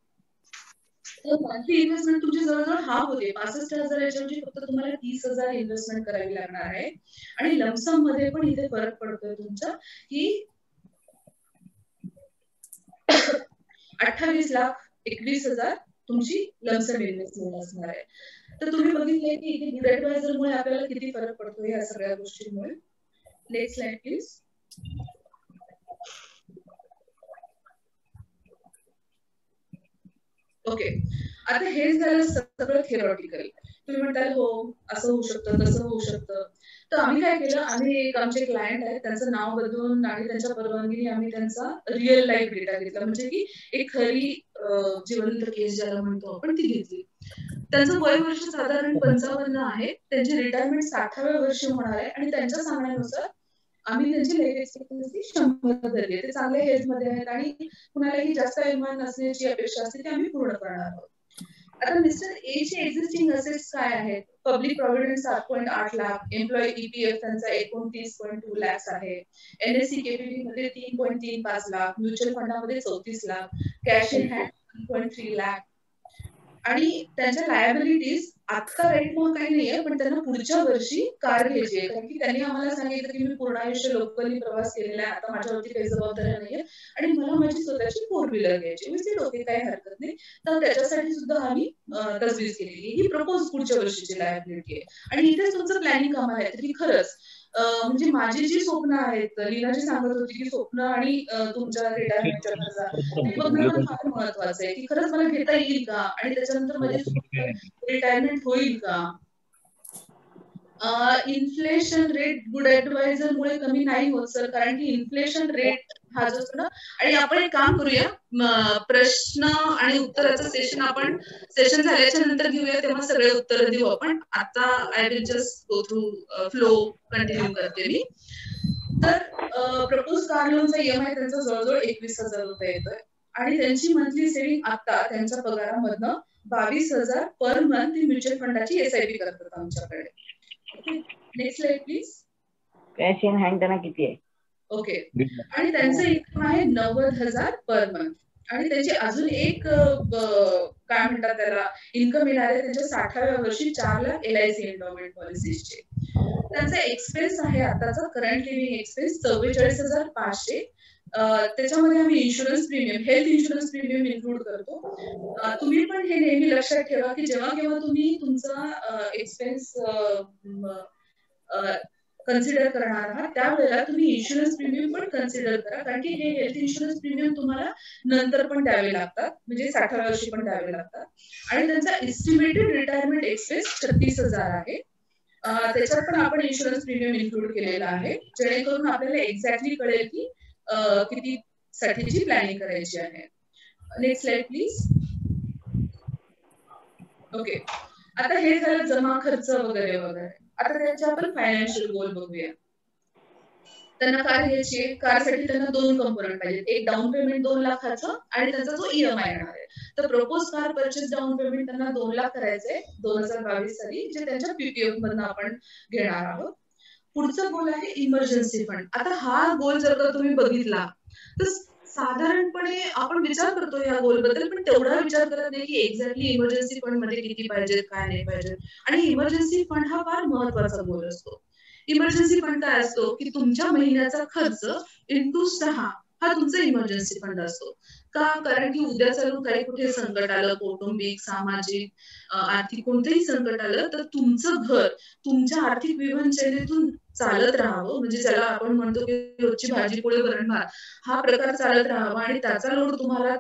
तर मंथली इन्व्हेस्टमेंट तुमची जवळजवळ हाफ होते, 65,000 याच्याऐवजी फक्त तुम्हाला 30,000 इन्व्हेस्टमेंट करावी लागणार आहे. आणि लमसम मध्ये पण इथे फरक पडतोय तुमचा, की 28 लाख 21,000 तुमची लमसम इन्व्हेस्टमेंट असणार आहे. तर तुम्ही बघितले की इथे गुड ऍडवायझरमुळे आपल्याला किती फरक पडतो या सगळ्या गोष्टींमुळे. Next slide please. ओके, आता हे झालं सगळं थिअरॉटिकल. तुम्ही म्हणताल हो असं होऊ शकतं, तसं होऊ शकतं. तर आम्ही काय केलं, आम्ही एक आमचे क्लायंट आहेत, त्यांचं नाव बदलून आणि त्यांच्या परवानगीने आम्ही त्यांचा रिअल लाईफ डेटा घेतला, म्हणजे की एक खरी जिवंत केस ज्याला म्हणतो आपण ती घेतली. त्यांचं वय वर्ष साधारण 55 आहे, त्यांची रिटायरमेंट 60व्या वर्षी होणार आहे आणि त्यांच्या सांगण्यानुसार आम्ही त्यांची लाईफ एक्सपेक्टन्सी 100 धरली. ते चांगल्या हेल्थ मध्ये आहेत आणि कुणालाही जास्त अभिमान नसण्याची अपेक्षा असते ती आम्ही पूर्ण करणार आहोत. आता मिस्टर ए चे एक्झिस्टिंग असेट्स काय आहेत? Public provident 7.8 lakh, employee EPF त्यांचा 29.2 लाख आहे, एनएससी केपीबी मध्ये 3.35 लाख, म्युच्युअल फंडामध्ये 34 lakh, cash in hand 1.3 lakh. आणि त्यांच्या लायबिलिटीज आता राईट नाव काही नाहीये, पण त्यांना पुढच्या वर्षी कार घ्यायची आहे, कारण की त्यांनी आम्हाला सांगितलं की मी पूर्ण आयुष्य लोकली प्रवास केलेला आहे, आता माझ्यावरती काही जबाबदाऱ्या नाहीये आणि मला माझी स्वतःची 4 व्हीलर घ्यायची. मी ओके, काही हरकत नाही. तर त्याच्यासाठी सुद्धा आम्ही तजवीज केलेली ही प्रपोज पुढच्या वर्षीची लायबिलिटी आहे. आणि इथेच तुमचं प्लॅनिंग आम्हाला आहे की खरंच म्हणजे माझी जी स्वप्न आहेत, लीनाजी सांगत होती की स्वप्न आणि तुमच्या रिटायरमेंटच्या गरजा हे बघणं पण फार महत्वाचं आहे, की खरंच मला घेता येईल का आणि त्याच्यानंतर माझी रिटायरमेंट होईल का. इन्फ्लेशन रेट गुड ऍडवायझर मुळे कमी नाही होत सर, कारण की इन्फ्लेशन रेट हा जो असतो ना, आणि आपण एक काम करूया, प्रश्न आणि उत्तराचं सेशन झाल्याच्या नंतर घेऊया, तेव्हा सगळे उत्तर देऊ आपण. आता I will just go through flow continue करते मी. तर प्रपोज कार लोनचा ईएमआय त्यांचा जवळजवळ 21,000 रुपये येतोय आणि त्यांची मंथली सेव्हिंग आता त्यांच्या पगारामधनं 22,000 पर मंथ ही म्युच्युअल फंडाची एसआयपी करतात आमच्याकडे. Okay, next slide please. Cash in hand त्यांना किती आहे? ओके, आणि त्यांचं इन्कम आहे 90,000 पर मंथ आणि त्याची अजून एक काय म्हणतात त्याला इन्कम येणार आहे त्यांच्या 60व्या वर्षी 4 लाख एलआयसी एंडोमेंट पॉलिसीचे. त्यांचा एक्सपेन्स आहे आताचा करंट लिव्हिंग एक्सपेन्स 44,500. त्याच्यामध्ये आम्ही insurance premium, health insurance premium include करतो. तुम्ही पण हे नेहमी लक्षात ठेवा की जेव्हा केव्हा तुम्ही तुमचा एक्सपेन्स कन्सिडर करणार आहात त्यावेळेला तुम्ही इन्शुरन्स प्रीमियम पण कन्सिडर करा, कारण की हे हेल्थ इन्शुरन्स प्रीमियम तुम्हाला नंतर पण द्यावे लागतात, म्हणजे 60व्या वर्षी पण द्यावे लागतात. आणि त्यांचा एस्टिमेटेड रिटायरमेंट एक्सपेन्स 36,000 आहे. त्याच्यात पण आपण इन्शुरन्स प्रीमियम इन्क्लूड केलेला आहे, जेणेकरून आपल्याला एक्झॅक्टली कळेल की किती साठीची प्लॅनिंग करायची आहे. Next slide please. ओके, आता हे झालं जमा खर्च वगैरे वगैरे. आता त्यांचे आपण फायनान्शियल गोल बघूया. त्यांना कार घ्यायची आहे, कारसाठी त्यांना 2 कंपोनंट पाहिजेत, एक डाऊन पेमेंट 2 लाखाचं आणि त्यांचा जो ईएमआय येणार आहे. तर propose car purchase down payment त्यांना 2 लाख करायचंय 2022 साली, जे त्यांच्या पीपीएफ मधनं आपण घेणार आहोत. पुढचा गोल आहे इमर्जन्सी फंड. आता हा गोल जर का तुम्ही बघितला तर साधारणपणे आपण विचार करतो या गोल बद्दल, पण तेवढा विचार करत नाही की एक्झॅक्टली इमर्जन्सी फंड मध्ये किती पाहिजे काय नाही पाहिजे. आणि इमर्जन्सी फंड हा फार महत्वाचा गोल असतो. इमर्जन्सी फंड काय असतो की तुमच्या महिन्याचा खर्च इंटू 6 हा तुमचा इमर्जन्सी फंड असतो. का? कारण की उद्या चालून काही कुठे संकट आलं, कौटुंबिक, सामाजिक, आर्थिक कोणतेही संकट आलं तर तुमचं घर तुमच्या आर्थिक विवंचनेतून चालत राहावं, म्हणजे ज्याला आपण म्हणतो की रोजची भाजी पोळी वरण भात हा प्रकार चालत राहावा आणि त्याचा लोड तुम्हाला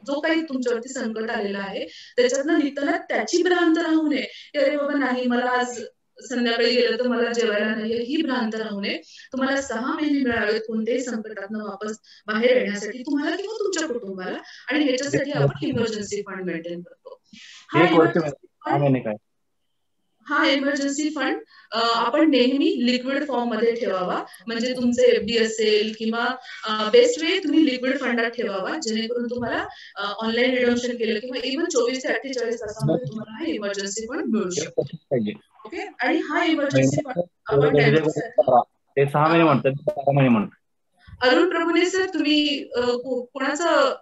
जो काही तुमच्यावरती संकट आलेलं आहे त्याच्यातनं निघताना त्याची भ्रांत राहू नये की अरे बाबा नाही मला आज संध्याकाळी गेलं तर मला जेवायला नाही, ही भ्रांत राहू नये. तुम्हाला 6 महिने मिळावेत कोणत्याही संकटातनं वापस बाहेर येण्यासाठी तुम्हाला किंवा तुमच्या कुटुंबाला, आणि ह्याच्यासाठी आपण इमर्जन्सी फंड मेंटेन करतो. हा एक वर्ष emergency सहा fund महिने काय? हा इमर्जन्सी फंड आपण नेहमी लिक्विड फॉर्म मध्ये ठेवावा. म्हणजे तुमचे एफडी असेल किंवा बेस्ट वे तुम्ही लिक्विड फंडात ठेवावा, जेणेकरून तुम्हाला ऑनलाईन रिडम्पशन केलं किंवा इव्हन 24 ते 48 तासामध्ये तुम्हाला हा इमर्जन्सी फंड मिळू शकतो. पाहिजे ओके, आणि हा इमर्जन्सी फंड आपण ते त्यांच्यासाठी 6 महिने म्हणतात, 12 महिने म्हणतात. अरुण प्रभुने सर, तुम्ही कोणाचं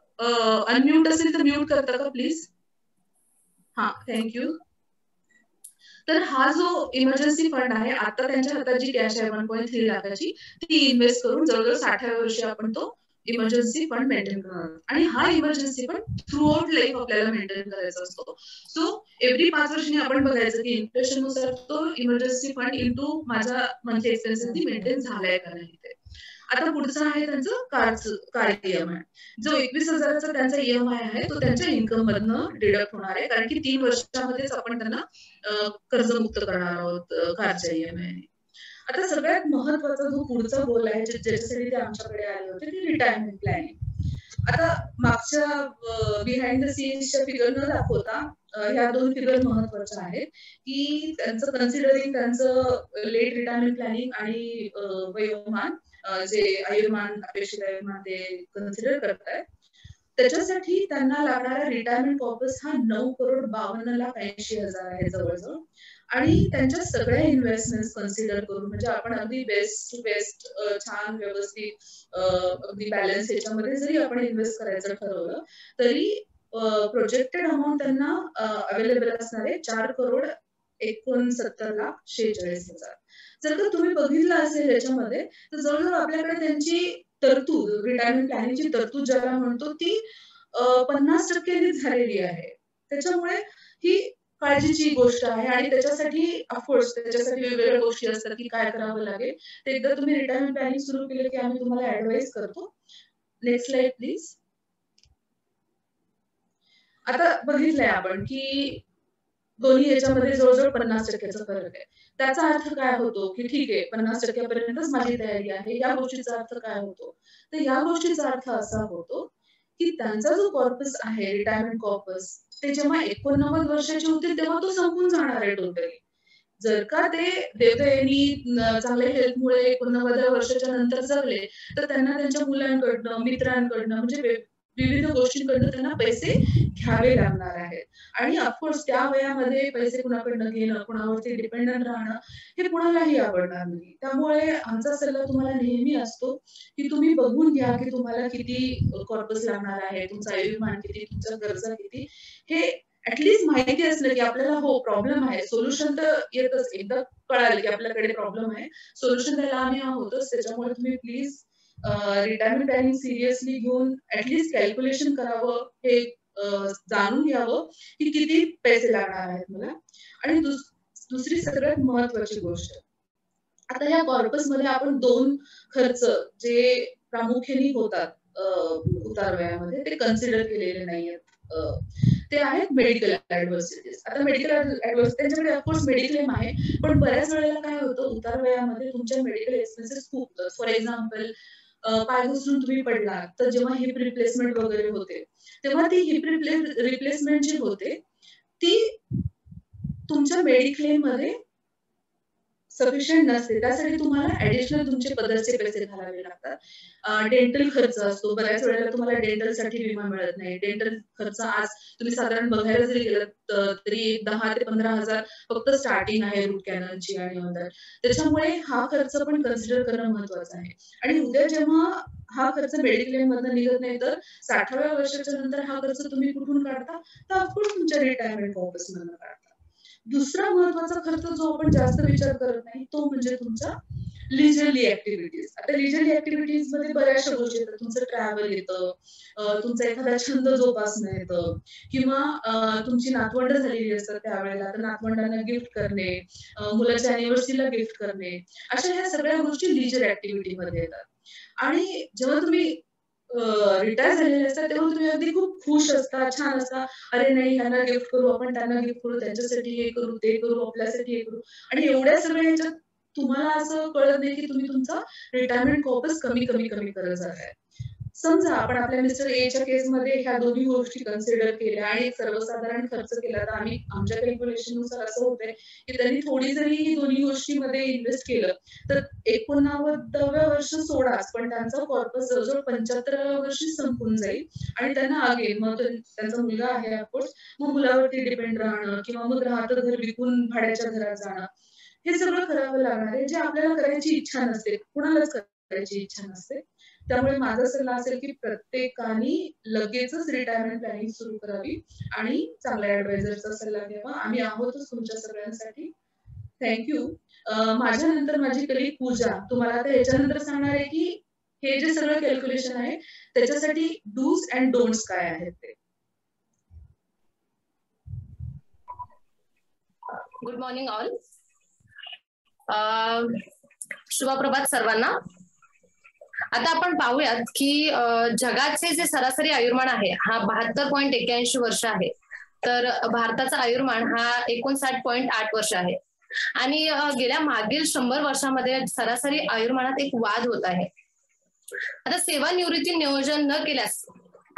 अनम्यूट असेल तर म्यूट करता का प्लीज? हा, थँक्यू. तर हा जो इमर्जन्सी फंड आहे, आता त्यांच्या हातात जी कॅश आहे 1.3 लाखाची, ती इन्व्हेस्ट करून जवळजवळ 60व्या वर्षी आपण तो इमर्जन्सी फंड मेंटेन करणार. आणि हा emergency fund through out life आपल्याला मेंटेन करायचा असतो. सो एव्हरी 5 वर्षांनी आपण बघायचं की इन्फ्लेशननुसार तो इमर्जन्सी फंड इंटू माझा मंथली एक्सपेन्सेस मेंटेन झालाय का नाही ते. आता पुढचं आहे त्यांचं कार EMI. जो 21,000चा त्यांचा EMI आहे तो त्यांच्या इन्कम मधनं डिडक्ट होणार आहे, कारण की 3 वर्षामध्येच आपण त्यांना कर्जमुक्त करणार आहोत कारच्या EMI. आता सगळ्यात महत्वाचा जो पुढचा गोल आहे ज्याच्यासाठी ते आमच्याकडे आले होते, ते रिटायरमेंट प्लॅनिंग. आता मागच्या बिहाइंड द सीन्सच्या फिगर न दाखवता ह्या 2 फिगर महत्वाच्या आहेत की त्यांचं कन्सिडरिंग त्यांचं लेट रिटायरमेंट प्लॅनिंग आणि वयोमान जे आयुर्मान अपेक्षित आयुर्मान ते कन्सिडर करतायत, त्याच्यासाठी त्यांना लागणारा रिटायरमेंट कॉर्पस हा 9,52,80,000 आहे जवळजवळ. आणि त्यांच्या सगळ्या इन्व्हेस्टमेंट कन्सिडर करून, म्हणजे आपण अगदी बेस्ट टू बेस्ट छान व्यवस्थित अगदी बॅलन्स याच्यामध्ये जरी आपण इन्व्हेस्ट करायचं ठरवलं तरी प्रोजेक्टेड अमाऊंट त्यांना अवेलेबल असणार आहे 4,69,46,46,000. जर का तुम्ही बघितलं असेल याच्यामध्ये, तर जवळजवळ आपल्याकडे त्यांची तरतूद, रिटायरमेंट प्लॅनिंगची तरतूद ज्याला म्हणतो, ती 50% झालेली आहे. त्याच्यामुळे ही काळजीची गोष्ट आहे. आणि त्याच्यासाठी ऑफकोर्स त्याच्यासाठी वेगवेगळ्या गोष्टी असतात की काय करावं लागेल. ते एकदा तुम्ही रिटायरमेंट प्लॅनिंग सुरू केलं की आम्ही तुम्हाला ऍडवाइस करतो. Next slide please. आता बघितलंय आपण की दोन्ही याच्यामध्ये जवळजवळ 50%चा फरक आहे. त्याचा अर्थ काय होतो की ठीक आहे, 50%पर्यंतच माझी तयारी आहे. या गोष्टीचा अर्थ काय होतो? तर या गोष्टीचा अर्थ असा होतो की त्यांचा जो कॉर्पस आहे, रिटायरमेंट कॉर्पस, ते जेव्हा 89 वर्षाचे होतील तेव्हा तो संपून जाणार आहे टोटली. जर का ते देवदयेनी चांगल्या हेल्थमुळे 89व्या वर्षाच्या नंतर जगले, तर त्यांना त्यांच्या मुलांकडनं, मित्रांकडनं, म्हणजे विविध गोष्टींकडनं त्यांना पैसे घ्यावे लागणार आहेत. आणि ऑफकोर्स त्या वयामध्ये पैसे कुणाकडनं घेणं, कुणावरती डिपेंडंट राहणं हे कुणालाही आवडणार नाही. त्यामुळे आमचा सल्ला तुम्हाला नेहमी असतो की तुम्ही बघून घ्या की तुम्हाला किती कॉर्पस लागणार आहे, तुमचं आयुर्मान किती, तुमच्या गरजा किती, हे ऍटलीस्ट माहिती असलं की आपल्याला हो प्रॉब्लेम आहे, सोल्युशन तर येतच. एकदा कळालं की आपल्याकडे प्रॉब्लेम आहे, सोल्युशन द्यायला आम्ही आहोतच. त्याच्यामुळे तुम्ही प्लीज रिटायरमेंट प्लॅनिंग सिरियसली घेऊन ऍटलीस्ट कॅल्क्युलेशन करावं, हे जाणून घ्यावं की किती पैसे लागणार आहेत मला. आणि दुसरी सगळ्यात महत्वाची गोष्ट, आता या कॉर्पस मध्ये आपण 2 खर्च जे प्रामुख्याने होतात उतार वयामध्ये, ते कन्सिडर केलेले नाहीयेत. ते आहेत मेडिकल ऍडव्हर्सिटीज. आता मेडिकल ऍडव्हर्स त्यांच्याकडे ऑफकोर्स मेडिक्लेम आहे, पण बऱ्याच वेळेला काय होतं, उतार वयामध्ये तुमच्या मेडिकल एक्सपेन्सेस खूप होतात. फॉर एक्झाम्पल, पाय घसरून तुम्ही पडला तर जेव्हा हिप रिप्लेसमेंट वगैरे होते, तेव्हा ती हिप रिप्लेसमेंट जी होते ती तुमच्या मेडिक्लेम मध्ये सफिशियंट नसते. त्यासाठी तुम्हाला ऍडिशनल तुमचे पदरचे पैसे घालावे लागतात. डेंटल खर्च असतो, बऱ्याच वेळेला तुम्हाला डेंटलसाठी विमा मिळत नाही. डेंटल खर्च आज तुम्ही साधारण बघायला जरी गेलं तरी 10 ते 15,000 फक्त स्टार्टिंग आहे रूट कॅनलची आणि नंतर. त्याच्यामुळे हा खर्च पण कन्सिडर करणं महत्वाचं आहे. आणि उद्या जेव्हा हा खर्च मेडिक्लेम मधनं निघत नाही, तर 60व्या वर्षाच्या नंतर हा खर्च तुम्ही कुठून काढता? तर ऑफकोर्स तुमच्या रिटायरमेंट कॉर्पस मधनं काढता. दुसरा महत्वाचा खर्च जो आपण जास्त विचार करत नाही, तो म्हणजे तुमचा लिजरली ऍक्टिव्हिटीज. आता लिजरली ऍक्टिव्हिटीज मध्ये बऱ्याचशा गोष्टी येतात. तुमचं ट्रॅव्हल येतं, तुमचा एखादा छंद जोपासणं येतं, किंवा तुमची नातवंड झालेली असतात त्यावेळेला, तर नातवंडांना गिफ्ट करणे, मुलाच्या अॅनिव्हर्सरीला गिफ्ट करणे, अशा ह्या सगळ्या गोष्टी लिजर ऍक्टिव्हिटी मध्ये येतात. आणि जेव्हा तुम्ही रिटायर झालेले असतात तेव्हा तुम्ही अगदी खूप खुश असता, छान असता, अरे नाही ह्यांना गिफ्ट करू, आपण त्यांना गिफ्ट करू, त्यांच्यासाठी हे करू, ते करू, आपल्यासाठी हे करू. आणि एवढ्या सगळ्या ह्याच्यात तुम्हाला असं कळत नाही की तुम्ही तुमचा रिटायरमेंट कॉर्पस कमी करत जाताय. समजा आपण आपल्या मिस्टर एच्या केसमध्ये ह्या दोन्ही गोष्टी कन्सिडर केल्या आणि एक सर्वसाधारण खर्च केला, तर आम्ही आमच्या कॅल्क्युलेशन नुसार असं होतंय की त्यांनी थोडी जरी दोन्ही गोष्टीमध्ये इन्व्हेस्ट केलं तर 89व्या वर्ष सोडाच, पण त्यांचा कॉर्पस जवळजवळ 75व्या वर्षी संपून जाईल आणि त्यांना अगेन मग त्यांचा मुलगा आहे ऑफकोर्स, मग मुलावरती डिपेंड राहणं किंवा मग राहतं घर विकून भाड्याच्या घरात जाणं, हे सगळं करावं लागणार आहे, जे आपल्याला करायची इच्छा नसते, कुणालाच करायची इच्छा नसते. त्यामुळे माझा सल्ला असेल की प्रत्येकाने लगेचच रिटायरमेंट प्लॅनिंग सुरू करावी आणि चांगल्या ऍडवायझरचा सल्ला घ्यावा. आम्ही आहोतच तुमच्या सगळ्यांसाठी. थँक्यू. माझ्या नंतर माझी कलीग पूजा तुम्हाला आता याच्यानंतर सांगणार आहे की हे जे सगळं कॅल्क्युलेशन आहे त्याच्यासाठी डूज अँड डोंट्स काय आहेत ते. Good morning all. शुभप्रभात सर्वांना. आता आपण पाहूयात की जगाचे जे सरासरी आयुर्मान आहे हा 72.81 वर्ष आहे, तर भारताचा आयुर्मान हा 59.8 वर्ष आहे आणि गेल्या मागील 100 वर्षामध्ये सरासरी आयुर्मानात एक वाद होत आहे. आता सेवानिवृत्ती नियोजन न केल्यास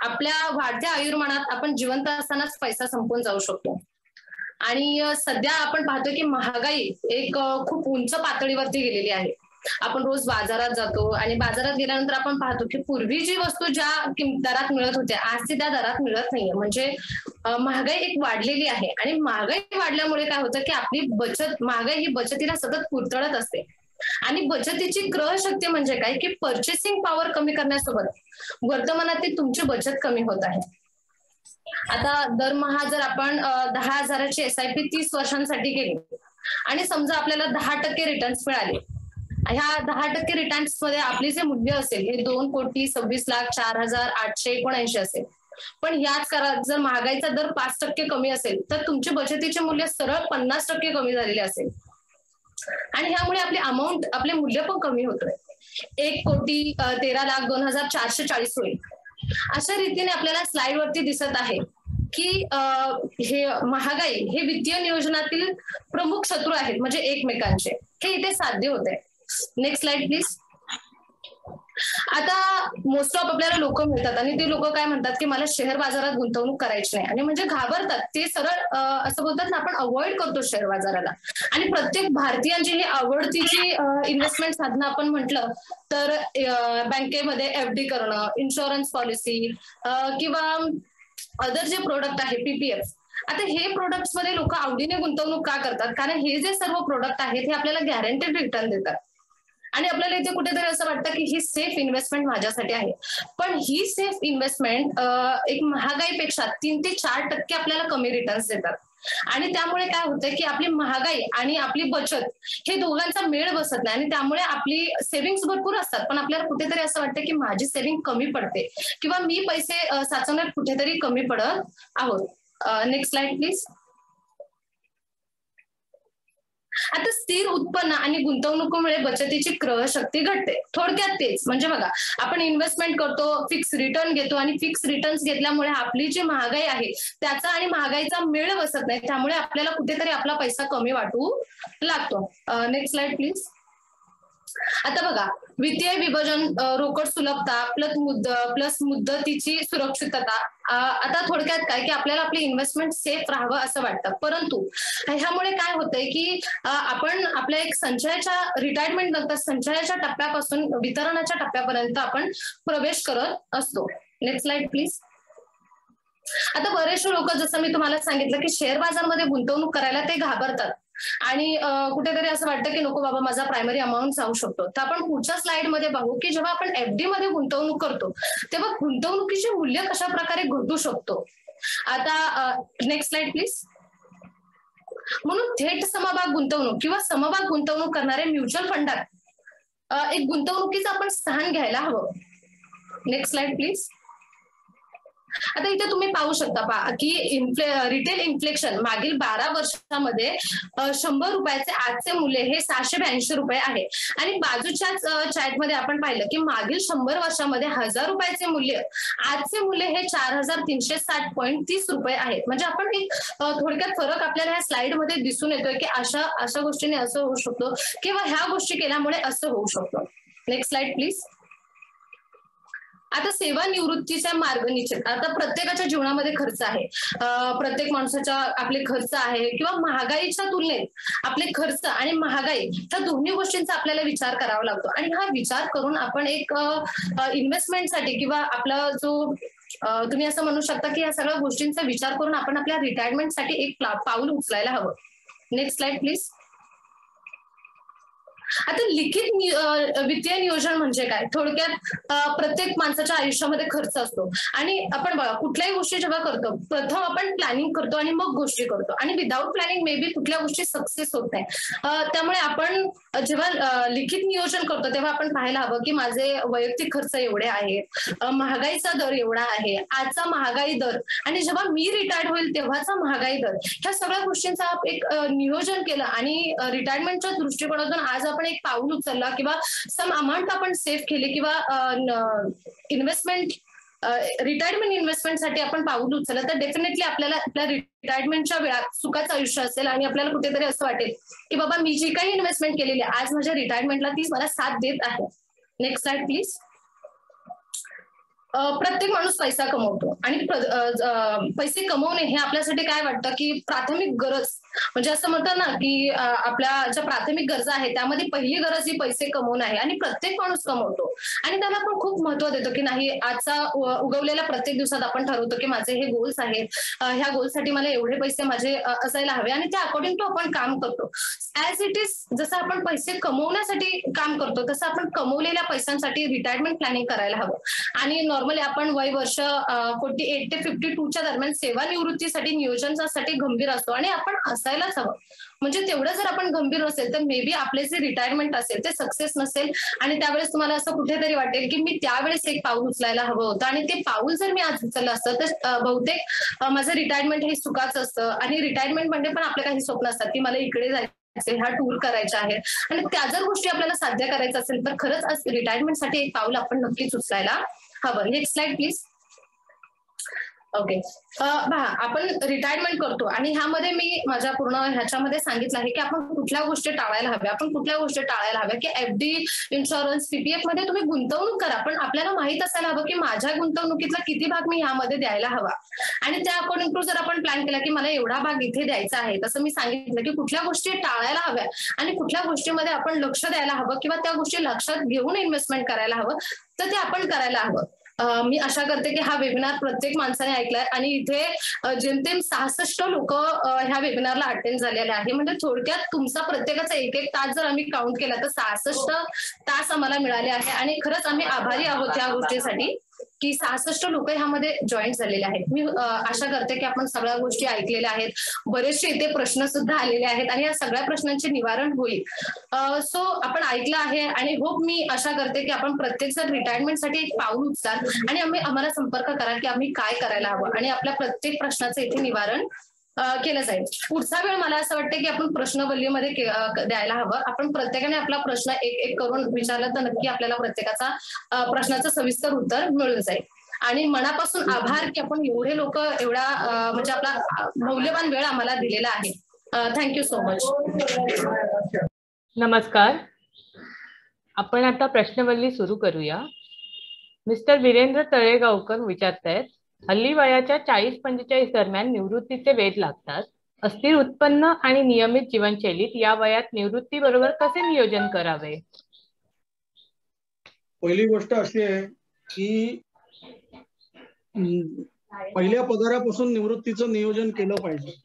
आपल्या वाढत्या आयुर्मानात आपण जिवंत असतानाच पैसा संपून जाऊ शकतो आणि सध्या आपण पाहतो की महागाई एक खूप उंच पातळीवरती गेलेली आहे. आपण रोज बाजारात जातो आणि बाजारात गेल्यानंतर आपण पाहतो की पूर्वी जी वस्तू ज्या दरात मिळत होत्या आज ती त्या दरात मिळत नाहीये. म्हणजे महागाई एक वाढलेली आहे आणि महागाई वाढल्यामुळे काय होतं की आपली बचत, महागाई ही बचतीला सतत कुरतडत असते आणि बचतीची ग्रहशक्ती म्हणजे काय की पर्चेसिंग पॉवर कमी करण्यासोबत वर्तमानातील तुमची बचत कमी होत आहे. आता दरमहा जर आपण 10,000ची SIP 30 वर्षांसाठी केली आणि समजा आपल्याला 10% रिटर्न्स मिळाले, ह्या 10% रिटर्न्स मध्ये आपले जे मूल्य असेल हे 2,26,04,879 असेल, पण याच काळात जर महागाईचा दर 5% कमी असेल तर तुमचे बचतीचे मूल्य सरळ 50% कमी झालेले असेल आणि ह्यामुळे आपले अमाऊंट, आपले मूल्य पण कमी होतोय. 1,13,02,440 होईल. अशा रीतीने आपल्याला स्लाइड वरती दिसत आहे की हे महागाई हे वित्तीय नियोजनातील प्रमुख शत्रू आहेत, म्हणजे एकमेकांचे, हे इथे साध्य होते. Next slide please. आता मोस्ट ऑफ आपल्याला लोक मिळतात आणि ते लोक काय म्हणतात की मला शेअर बाजारात गुंतवणूक करायची नाही आणि म्हणजे घाबरतात. ते सरळ असं बोलतात ना, आपण अवॉइड करतो शेअर बाजाराला. आणि प्रत्येक भारतीयांची ही आवडतीची इन्व्हेस्टमेंट साधनं आपण म्हटलं तर बँकेमध्ये FD करणं, इन्शुरन्स पॉलिसी किंवा अदर जे प्रोडक्ट आहे PPF. आता हे प्रोडक्ट्स मध्ये लोक आवडीने गुंतवणूक का करतात? कारण हे जे सर्व प्रोडक्ट आहेत हे आपल्याला गॅरंटेड रिटर्न देतात आणि आपल्याला इथे कुठेतरी असं वाटतं की ही सेफ इन्व्हेस्टमेंट माझ्यासाठी आहे. पण ही सेफ इन्व्हेस्टमेंट एक महागाईपेक्षा 3 ते 4% आपल्याला कमी रिटर्न्स देतात आणि त्यामुळे काय होतं की आपली महागाई आणि आपली बचत हे दोघांचा मेळ बसत नाही आणि त्यामुळे आपली सेव्हिंग्स भरपूर असतात पण आपल्याला कुठेतरी असं वाटतं की माझी सेव्हिंग कमी पडते किंवा मी पैसे साचवण्यात कुठेतरी कमी पडत आहोत. Next slide please. आता स्थिर उत्पन्न आणि गुंतवणुकीमुळे बचतीची क्रयशक्ती घटते. थोडक्यात तेच म्हणजे बघा, आपण इन्व्हेस्टमेंट करतो, फिक्स रिटर्न घेतो आणि फिक्स रिटर्न्स घेतल्यामुळे आपली जी महागाई आहे त्याचा आणि महागाईचा मेळ बसत नाही, त्यामुळे आपल्याला कुठेतरी आपला पैसा कमी वाटू लागतो. Next slide please. आता बघा, वित्तीय विभाजन, रोकड सुलभता प्लस मुदतीची सुरक्षितता. आता थोडक्यात काय की आपल्याला आपली इन्व्हेस्टमेंट सेफ राहावं असं वाटतं, परंतु ह्यामुळे काय होतंय की आपण आपल्या एक संचयाच्या रिटायरमेंट नंतर संचयाच्या टप्प्यापासून वितरणाच्या टप्प्यापर्यंत आपण प्रवेश करत असतो. Next slide please. आता बरेचसे लोक, जसं मी तुम्हाला सांगितलं की शेअर बाजारमध्ये गुंतवणूक करायला ते घाबरतात आणि कुठेतरी असं वाटतं की नको बाबा, माझा प्रायमरी अमाऊंट जाऊ शकतो. तर आपण पुढच्या स्लाइड मध्ये पाहू की जेव्हा आपण FD मध्ये गुंतवणूक करतो तेव्हा गुंतवणुकीचे मूल्य कशा प्रकारे घटू शकतो. आता नेक्स्ट स्लाइड प्लीज. म्हणून थेट समभाग गुंतवणूक किंवा समभाग गुंतवणूक करणारे म्युच्युअल फंडात एक गुंतवणुकीचं आपण स्थान घ्यायला हवं. Next slide please. आता इथे तुम्ही पाहू शकता की रिटेल इन्फ्लेशन मागील 12 वर्षांमध्ये 100 रुपयाचे आजचे मूल्य हे 682 रुपये आहे आणि बाजूच्याच चॅटमध्ये आपण पाहिलं की मागील 100 वर्षांमध्ये 1000 रुपयाचे मूल्य आजचे मूल्य हे 4360.30 रुपये आहेत. म्हणजे आपण एक थोडक्यात फरक आपल्याला ह्या स्लाइड मध्ये दिसून येतोय की अशा गोष्टीने असं होऊ शकतो किंवा ह्या गोष्टी केल्यामुळे असं होऊ शकतं. Next slide please. आता सेवानिवृत्तीचा मार्ग निश्चित, आता प्रत्येकाच्या जीवनामध्ये खर्च आहे, प्रत्येक माणसाच्या आपले खर्च आहे किंवा महागाईच्या तुलनेत आपले खर्च आणि महागाई ह्या दोन्ही गोष्टींचा आपल्याला विचार करावा लागतो. आणि हा विचार करून आपण एक इन्व्हेस्टमेंटसाठी किंवा आपला जो तुम्ही असं म्हणू शकता की या सगळ्या गोष्टींचा विचार करून आपण आपल्या रिटायरमेंटसाठी एक पाऊल उचलायला हवं. Next slide please. आता लिखित वित्तीय नियोजन म्हणजे काय? थोडक्यात प्रत्येक माणसाच्या आयुष्यामध्ये खर्च असतो आणि आपण बघा कुठल्याही गोष्टी जेव्हा करतो प्रथम आपण प्लॅनिंग करतो आणि मग गोष्टी करतो आणि विदाऊट प्लॅनिंग मे बी कुठल्या गोष्टी सक्सेस होत नाही. त्यामुळे आपण जेव्हा लिखित नियोजन करतो तेव्हा आपण पाहायला हवं की माझे वैयक्तिक खर्च एवढे आहेत, महागाईचा दर एवढा आहे, आजचा महागाई दर आणि जेव्हा मी रिटायर्ड होईल तेव्हाचा महागाई दर, ह्या सगळ्या गोष्टींचा एक नियोजन केलं आणि रिटायरमेंटच्या दृष्टिकोनातून आज आपण एक पाऊल उचलला किंवा सम अमाऊंट आपण सेव्ह केली किंवा इन्व्हेस्टमेंट रिटायरमेंट इन्व्हेस्टमेंटसाठी आपण पाऊल उचललं तर डेफिनेटली आपल्याला आपल्या रिटायरमेंटच्या वेळात सुखाचं आयुष्य असेल आणि आपल्याला कुठेतरी असं वाटेल की बाबा मी जी काही इन्व्हेस्टमेंट केलेली आहे आज माझ्या रिटायरमेंटला ती मला साथ देत आहे. Next slide please. प्रत्येक माणूस पैसा कमवतो आणि पैसे कमवणे हे आपल्यासाठी काय वाटतं की प्राथमिक गरज, म्हणजे असं म्हणतात ना की आपल्या ज्या प्राथमिक गरजा आहेत त्यामध्ये पहिली गरज ही पैसे कमवणं आहे आणि प्रत्येक माणूस कमवतो आणि त्याला आपण खूप महत्व देतो की नाही आजचा उगवलेल्या प्रत्येक दिवसात आपण ठरवतो की माझे हे गोल्स आहेत, ह्या गोल्ससाठी मला एवढे पैसे माझे असायला हवे आणि त्या अकॉर्डिंग टू आपण काम करतो. ऍज इट इज जसं आपण पैसे कमवण्यासाठी काम करतो तसं आपण कमवलेल्या पैशांसाठी रिटायरमेंट प्लॅनिंग करायला हवं. आणि नॉर्मली आपण वय वर्ष 48 ते 52च्या दरम्यान सेवानिवृत्तीसाठी नियोजनासाठी गंभीर असतो आणि आपण असायलाच हवं. म्हणजे तेवढं जर आपण गंभीर नसेल तर मे बी आपले जे रिटायरमेंट असेल ते सक्सेस नसेल आणि त्यावेळेस तुम्हाला असं कुठेतरी वाटेल की मी त्यावेळेस एक पाऊल उचलायला हवं होतं आणि ते पाऊल जर मी आज उचललं असतं तर बहुतेक माझं रिटायरमेंट हे सुखाचं असतं. आणि रिटायरमेंट म्हणजे पण आपले काही स्वप्न असतात की मला इकडे जायचं, ह्या टूर करायच्या आहेत आणि त्या जर गोष्टी आपल्याला साध्य करायचं असेल तर खरंच आज रिटायरमेंटसाठी एक पाऊल आपण नक्कीच उचलायला हवं. Next slide please. ओके, आपण रिटायरमेंट करतो आणि ह्यामध्ये मी माझ्या पूर्ण ह्याच्यामध्ये सांगितलं आहे की आपण कुठल्या गोष्टी टाळायला हव्या, आपण कुठल्या गोष्टी टाळायला हव्या की एफडी, इन्शुरन्स, पीपीएफ मध्ये तुम्ही गुंतवणूक करा पण आपल्याला माहित असायला हवं की माझ्या गुंतवणुकीतला किती भाग मी ह्यामध्ये द्यायला हवा आणि त्या अकॉर्डिंग टू जर आपण प्लॅन केला की मला एवढा भाग इथे द्यायचा आहे, तसं मी सांगितलं की कुठल्या गोष्टी टाळायला हव्या आणि कुठल्या गोष्टीमध्ये आपण लक्ष द्यायला हवं किंवा त्या गोष्टी लक्षात घेऊन इन्व्हेस्टमेंट करायला हवं तर ते आपण करायला हवं. मी आशा करते की हा वेबिनार प्रत्येक माणसाने ऐकलाय आणि इथे जेमतेम 66 लोक ह्या वेबिनारला अटेंड झालेले आहे. म्हणजे थोडक्यात तुमचा प्रत्येकाचा एक तास जर आम्ही काउंट केला तर 66 तास आम्हाला मिळाले आहे आणि खरंच आम्ही आभारी आहोत या गोष्टीसाठी की 66 लोक ह्यामध्ये जॉईन झालेले आहेत. मी आशा करते की आपण सगळ्या गोष्टी ऐकलेल्या आहेत, बरेचसे इथे प्रश्न सुद्धा आलेले आहेत आणि या सगळ्या प्रश्नांचे निवारण होईल. सो आपण ऐकलं आहे आणि होप मी आशा करते की आपण प्रत्येक जण रिटायरमेंटसाठी एक पाऊल उचलाल आणि आम्हाला संपर्क कराल की आम्ही काय करायला हवं आणि आपल्या प्रत्येक प्रश्नाचं इथे निवारण केलं जाईल. पुढचा वेळ मला असं वाटतं की आपण प्रश्नवल्लीमध्ये द्यायला हवं. आपण प्रत्येकाने आपला प्रश्न एक करून विचारला तर नक्की आपल्याला प्रत्येकाचा प्रश्नाचं सविस्तर उत्तर मिळून जाईल. आणि मनापासून आभार की आपण एवढे लोक एवढा म्हणजे आपला मौल्यवान वेळ आम्हाला दिलेला आहे. Thank you so much. नमस्कार, आपण आता प्रश्नवल्ली सुरू करूया. मिस्टर वीरेंद्र तळेगावकर विचारतायत, हल्ली वयाच्या 40-45 दरम्यान निवृत्तीचे वेध लागतात. अस्थिर उत्पन्न आणि नियमित जीवनशैलीत या वयात निवृत्ती बरोबर कसे नियोजन करावे? पहिली गोष्ट अशी आहे की पहिल्या पगारापासून निवृत्तीचं नियोजन केलं पाहिजे.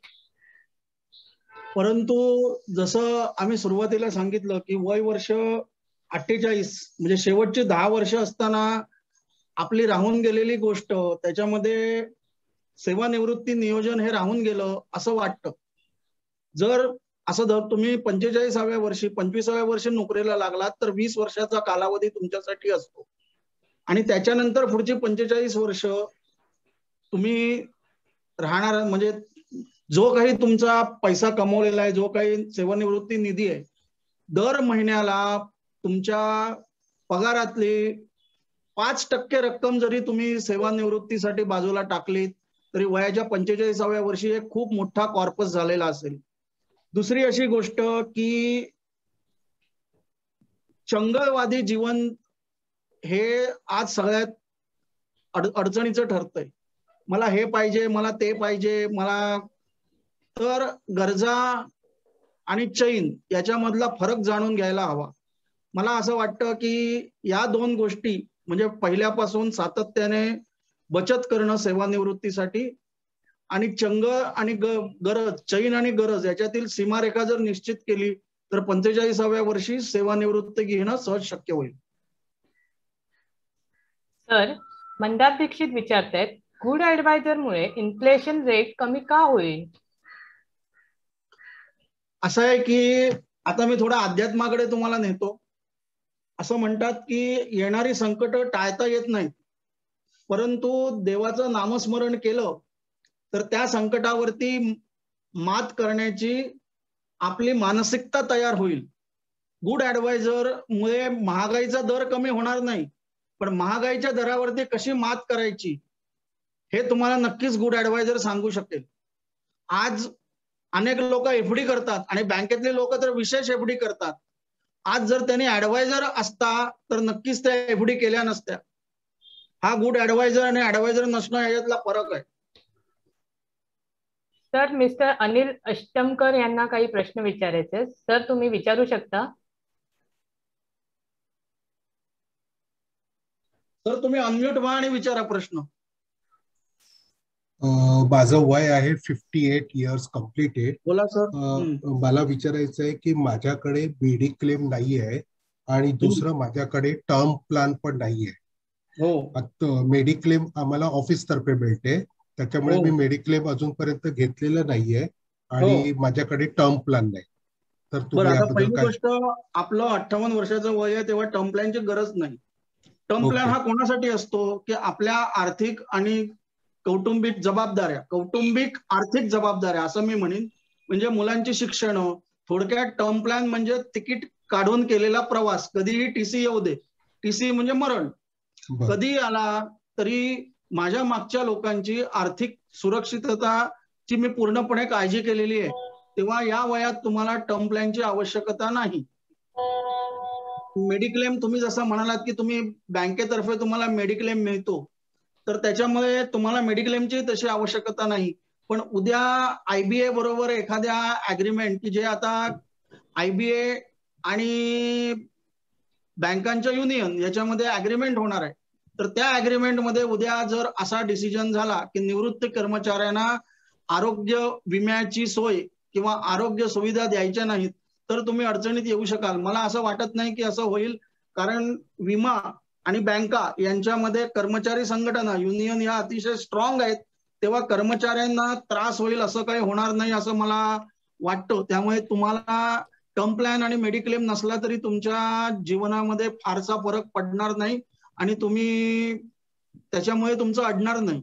परंतु जसं आम्ही सुरुवातीला सांगितलं की वय वर्ष 48 म्हणजे शेवटची 10 वर्ष असताना आपली राहून गेलेली गोष्ट, त्याच्यामध्ये सेवानिवृत्ती नियोजन हे राहून गेलं असं वाटतं. जर तुम्ही 45व्या वर्षी 25व्या वर्षी नोकरीला लागलात तर 20 वर्षाचा कालावधी तुमच्यासाठी असतो आणि त्याच्यानंतर पुढची 45 वर्ष तुम्ही राहणार, म्हणजे जो काही तुमचा पैसा कमवलेला आहे, जो काही सेवानिवृत्ती निधी आहे, दर महिन्याला तुमच्या पगारातली 5% रक्कम जरी तुम्ही सेवानिवृत्तीसाठी बाजूला टाकली तरी वयाच्या 45व्या वर्षी एक खूप मोठा कॉर्पस झालेला असेल. दुसरी अशी गोष्ट की चंगळवादी जीवन हे आज सगळ्यात अडचणीचं ठरतंय. मला हे पाहिजे, मला ते पाहिजे, मला तर गरजा आणि चैन याच्यामधला फरक जाणून घ्यायला हवा. मला असं वाटतं की या दोन गोष्टी म्हणजे पहिल्यापासून सातत्याने बचत करणं सेवानिवृत्तीसाठी आणि चंग आणि गरज, चैन आणि गरज याच्यातील सीमारेखा जर निश्चित केली तर 45व्या वर्षी सेवानिवृत्ती घेणं सहज शक्य होईल. सर, मंदार दीक्षित विचारतायत, गुड ऍडवायझरमुळे इन्फ्लेशन रेट कमी का होईल? असं आहे की आता मी थोडा अध्यात्माकडे तुम्हाला नेतो. असं म्हणतात की येणारी संकट टाळता येत नाहीत, परंतु देवाचं नामस्मरण केलं तर त्या संकटावरती मात करण्याची आपली मानसिकता तयार होईल. गुड ऍडवायझर मुळे महागाईचा दर कमी होणार नाही, पण महागाईच्या दरावरती कशी मात करायची हे तुम्हाला नक्कीच गुड ऍडवायझर सांगू शकेल. आज अनेक लोक एफडी करतात आणि बँकेतले लोक तर विशेष एफडी करतात. आज जर त्यांनी ऍडवायझर असता तर नक्कीच त्या एफडी केल्या नसत्या. हा गुड ऍडवायझर आणि ऍडवायझर नसणं याच्यातला फरक आहे. सर, मिस्टर अनिल अष्टमकर यांना काही प्रश्न विचारायचे. सर, तुम्ही विचारू शकता. सर, तुम्ही अनम्यूट व्हा आणि विचारा प्रश्न. माझं वय आहे 58 इयर्स कम्प्लिटेड. बोला सर. मला विचारायचं आहे की माझ्याकडे मेडिक्लेम नाही आहे आणि दुसरं माझ्याकडे टर्म प्लॅन पण नाही आहे. आता मेडिक्लेम आम्हाला ऑफिस तर्फे मिळते, त्याच्यामुळे मी मेडिक्लेम अजूनपर्यंत घेतलेलं नाहीये आणि माझ्याकडे टर्म प्लॅन नाही. तर तुम्ही पहिली गोष्ट, आपलं 58 वर्षाचं वय आहे तेव्हा टर्म प्लॅनची गरज नाही. टर्म प्लॅन हा कोणासाठी असतो की आपल्या आर्थिक आणि कौटुंबिक जबाबदाऱ्या, कौटुंबिक आर्थिक जबाबदाऱ्या असं मी म्हणेन, म्हणजे मुलांची शिक्षण. थोडक्यात टर्म प्लॅन म्हणजे तिकीट काढून केलेला प्रवास. कधीही टीसी येऊ दे, टीसी म्हणजे मरण, कधी आला तरी माझ्या मागच्या लोकांची आर्थिक सुरक्षितताची मी पूर्णपणे काळजी केलेली आहे. तेव्हा या वयात तुम्हाला टर्म प्लॅनची आवश्यकता नाही. मेडिक्लेम तुम्ही जसं म्हणालात की तुम्ही बँकेतर्फे तुम्हाला मेडिक्लेम मिळतो, तर त्याच्यामुळे तुम्हाला मेडिक्लेमची तशी आवश्यकता नाही. पण उद्या IBA बरोबर एखाद्या ऍग्रीमेंट की जे आता IBA आणि बँकांच्या युनियन याच्यामध्ये ऍग्रीमेंट होणार आहे, तर त्या ऍग्रीमेंटमध्ये उद्या जर असा डिसिजन झाला की निवृत्त कर्मचाऱ्यांना आरोग्य विम्याची सोय किंवा आरोग्य सुविधा द्यायच्या नाहीत, तर तुम्ही अडचणीत येऊ शकाल. मला असं वाटत नाही की असं होईल, कारण विमा आणि बँका यांच्यामध्ये कर्मचारी संघटना युनियन या अतिशय स्ट्रॉंग आहेत. तेव्हा कर्मचाऱ्यांना त्रास होईल असं काही होणार नाही असं मला वाटतं. त्यामुळे तुम्हाला टर्म प्लॅन आणि मेडिक्लेम नसला तरी तुमच्या जीवनामध्ये फारसा फरक पडणार नाही आणि तुम्ही त्याच्यामुळे तुमचं अडणार नाही.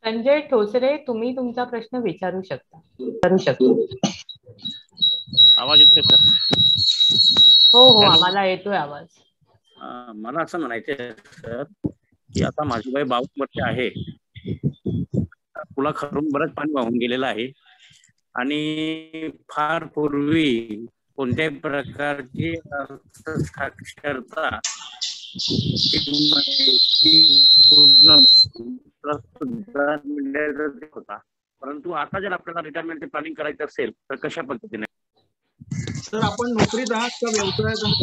संजय ठोसरे, तुम्ही तुमचा प्रश्न विचारू शकता. आवाज येतोय सर? हो, आम्हाला येतोय आवाज. मला असं म्हणायचंय सर की आता माझं वय 52 वर्ष आहे. पुला खरून बरंच पाणी वाहून गेलेलं आहे आणि फार पूर्वी कोणत्याही प्रकारची साक्षरता होता, परंतु आता जर आपल्याला रिटायरमेंट प्लॅनिंग करायचं असेल तर कशा पद्धतीने? सर, आपण नोकरीत आहात का व्यवसायात आहात?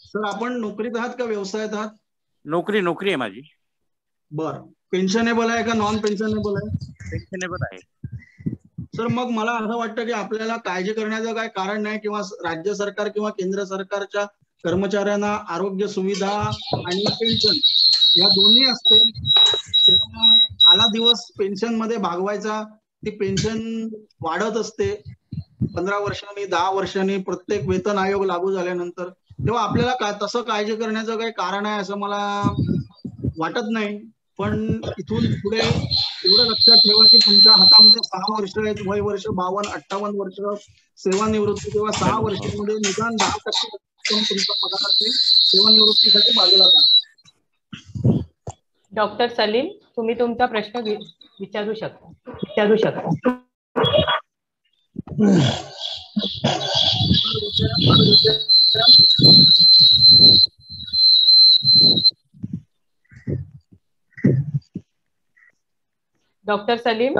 सर, आपण नोकरीत आहात का व्यवसायात आहात? नोकरी आहे माझी. बरं. पेन्शनेबल आहे का नॉन पेन्शनेबल आहे? पेन्शनेबल आहे. सर, मग मला असं वाटतं की आपल्याला काळजी करण्याचं काय कारण नाही, किंवा राज्य सरकार किंवा केंद्र सरकारच्या कर्मचाऱ्यांना आरोग्य सुविधा आणि पेन्शन या दोन्ही असते. तेव्हा आला दिवस पेन्शन मध्ये भागवायचा, ती पेन्शन वाढत असते 15 वर्षांनी 10 वर्षांनी प्रत्येक वेतन आयोग लागू झाल्यानंतर. तेव्हा आपल्याला तसं काळजी करण्याचं काही कारण आहे असं मला वाटत नाही. पण इथून पुढे एवढं लक्षात ठेवा की तुमच्या हातामध्ये 6 वर्ष आहेत, वय वर्ष 52-58 वर्ष सेवानिवृत्ती, तेव्हा 6 वर्षांमध्ये निदान 10% तुमच्या पगाराची सेवानिवृत्तीसाठी बाजूला करा. डॉक्टर सलीम, तुम्ही तुमचा प्रश्न विचारू शकता. डॉक्टर सलीम.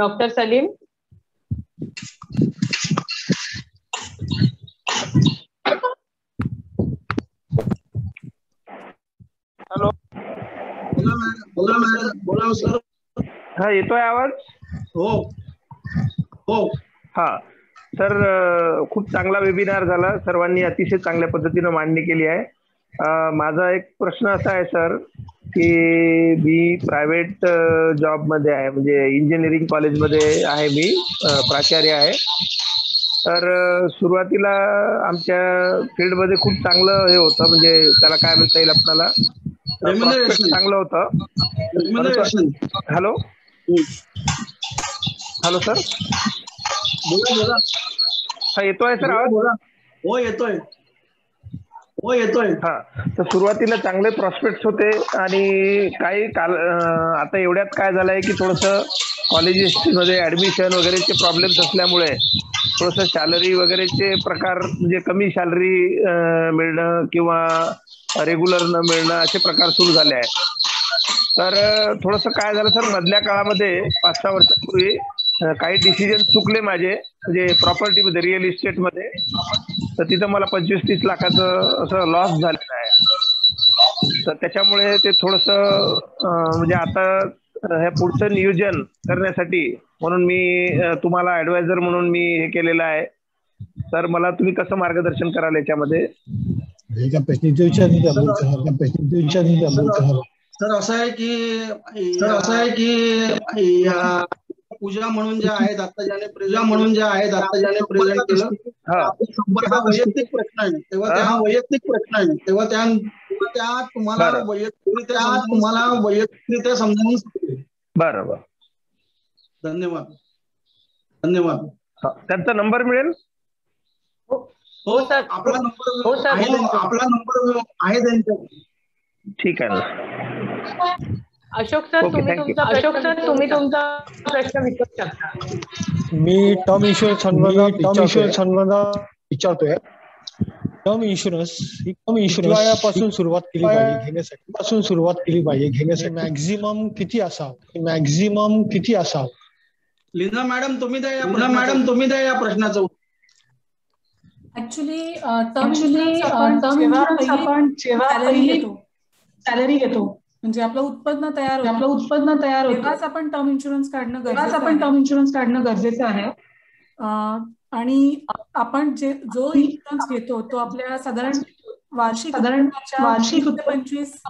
हॅलो. बोला सर. हा, येतोय आवाज? हो हो. हा सर, खूप चांगला वेबिनार झाला. सर्वांनी अतिशय चांगल्या पद्धतीने मांडणी केली आहे. माझा एक प्रश्न असा आहे सर, की मी प्रायव्हेट जॉबमध्ये आहे, म्हणजे इंजिनिअरिंग कॉलेजमध्ये आहे, मी प्राचार्य आहे. तर सुरुवातीला आमच्या फील्डमध्ये खूप चांगलं हे होतं, म्हणजे त्याला काय म्हणता येईल आपल्याला, प्रॉस्पेक्ट चांगलं होतं. Hello hello sir. बोला. हा, येतोय सर आवाज? हो येतोय. हा, तर सुरुवातीला चांगले प्रॉस्पेक्ट्स होते आणि काही काल आता एवढ्यात काय झालंय की थोडंसं कॉलेजेसमध्ये ऍडमिशन वगैरेचे प्रॉब्लेम्स असल्यामुळे थोडंसं सॅलरी वगैरेचे प्रकार, म्हणजे कमी सॅलरी मिळणं किंवा रेग्युलर न मिळणं असे प्रकार सुरू झाले आहेत. तर थोडंसं काय झालं सर, मधल्या काळामध्ये 5-6 वर्षापूर्वी काही डिसिजन चुकले माझे, म्हणजे प्रॉपर्टीमध्ये, रिअल इस्टेटमध्ये. तर तिथं मला 25-30 लाखाचं असं लॉस झालेलं आहे. तर त्याच्यामुळे ते थोडंसं म्हणजे आता हे पुढचं नियोजन करण्यासाठी म्हणून मी तुम्हाला ऍडवायझर म्हणून मी हे केलेलं आहे. तर मला तुम्ही कसं मार्गदर्शन कराल याच्यामध्ये? सर असं आहे की पूजा म्हणून ज्या आहेत आता ज्याने प्रेझेंट केलं, हा वैयक्तिक प्रश्न आहे. तेव्हा त्या तुम्हाला वैयक्तिकरित्या समजावून सांगेल. बरोबर. धन्यवाद. त्यांचा नंबर मिळेल? हो सर, आपला नंबर आहे त्यांचा. ठीक आहे ना. अशोक सर, तुम्ही तुमचा प्रश्न विचारू शकता. मी टर्म इन्शुरन्स विचारतोय. टर्म इन्शुरन्स वयापासून सुरुवात केली पाहिजे घेण्यासाठी मॅक्झिमम किती असावं? लीना मॅडम तुम्ही द्या या प्रश्नाचं उत्तर. ऍक्च्युली टर्म इन्शुरन्स आपण जेव्हा पहिली सॅलरी घेतो, म्हणजे आपलं उत्पन्न तयार होतं, तेव्हाच आपण टर्म इन्शुरन्स काढणं गरजेचं आहे. आणि आपण जो इन्शुरन्स घेतो तो आपल्या साधारण वार्षिक 25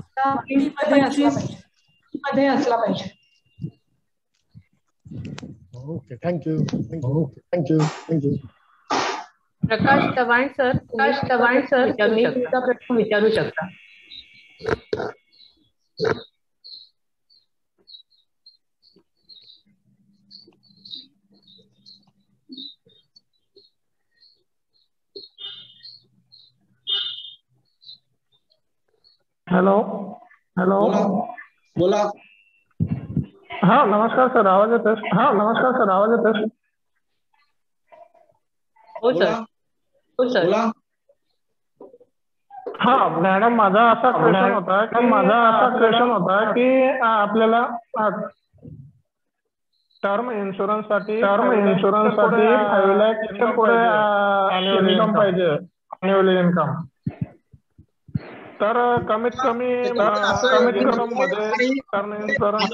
मध्ये असला पाहिजे. Okay, thank you. Prakash Chavan sir, तुम्ही तुमचा प्रश्न विचारू शकता. हॅलो. बोला. हा, नमस्कार सर, आवाज येतोय? हो सर. हा मॅडम, माझा असा क्वेश्चन होता की आपल्याला टर्म इन्शुरन्स साठी 5 लाख पुढे इन्कम पाहिजे, अॅन्युअल इन्कम. तर कमीत कमी मध्ये टर्म इन्शुरन्स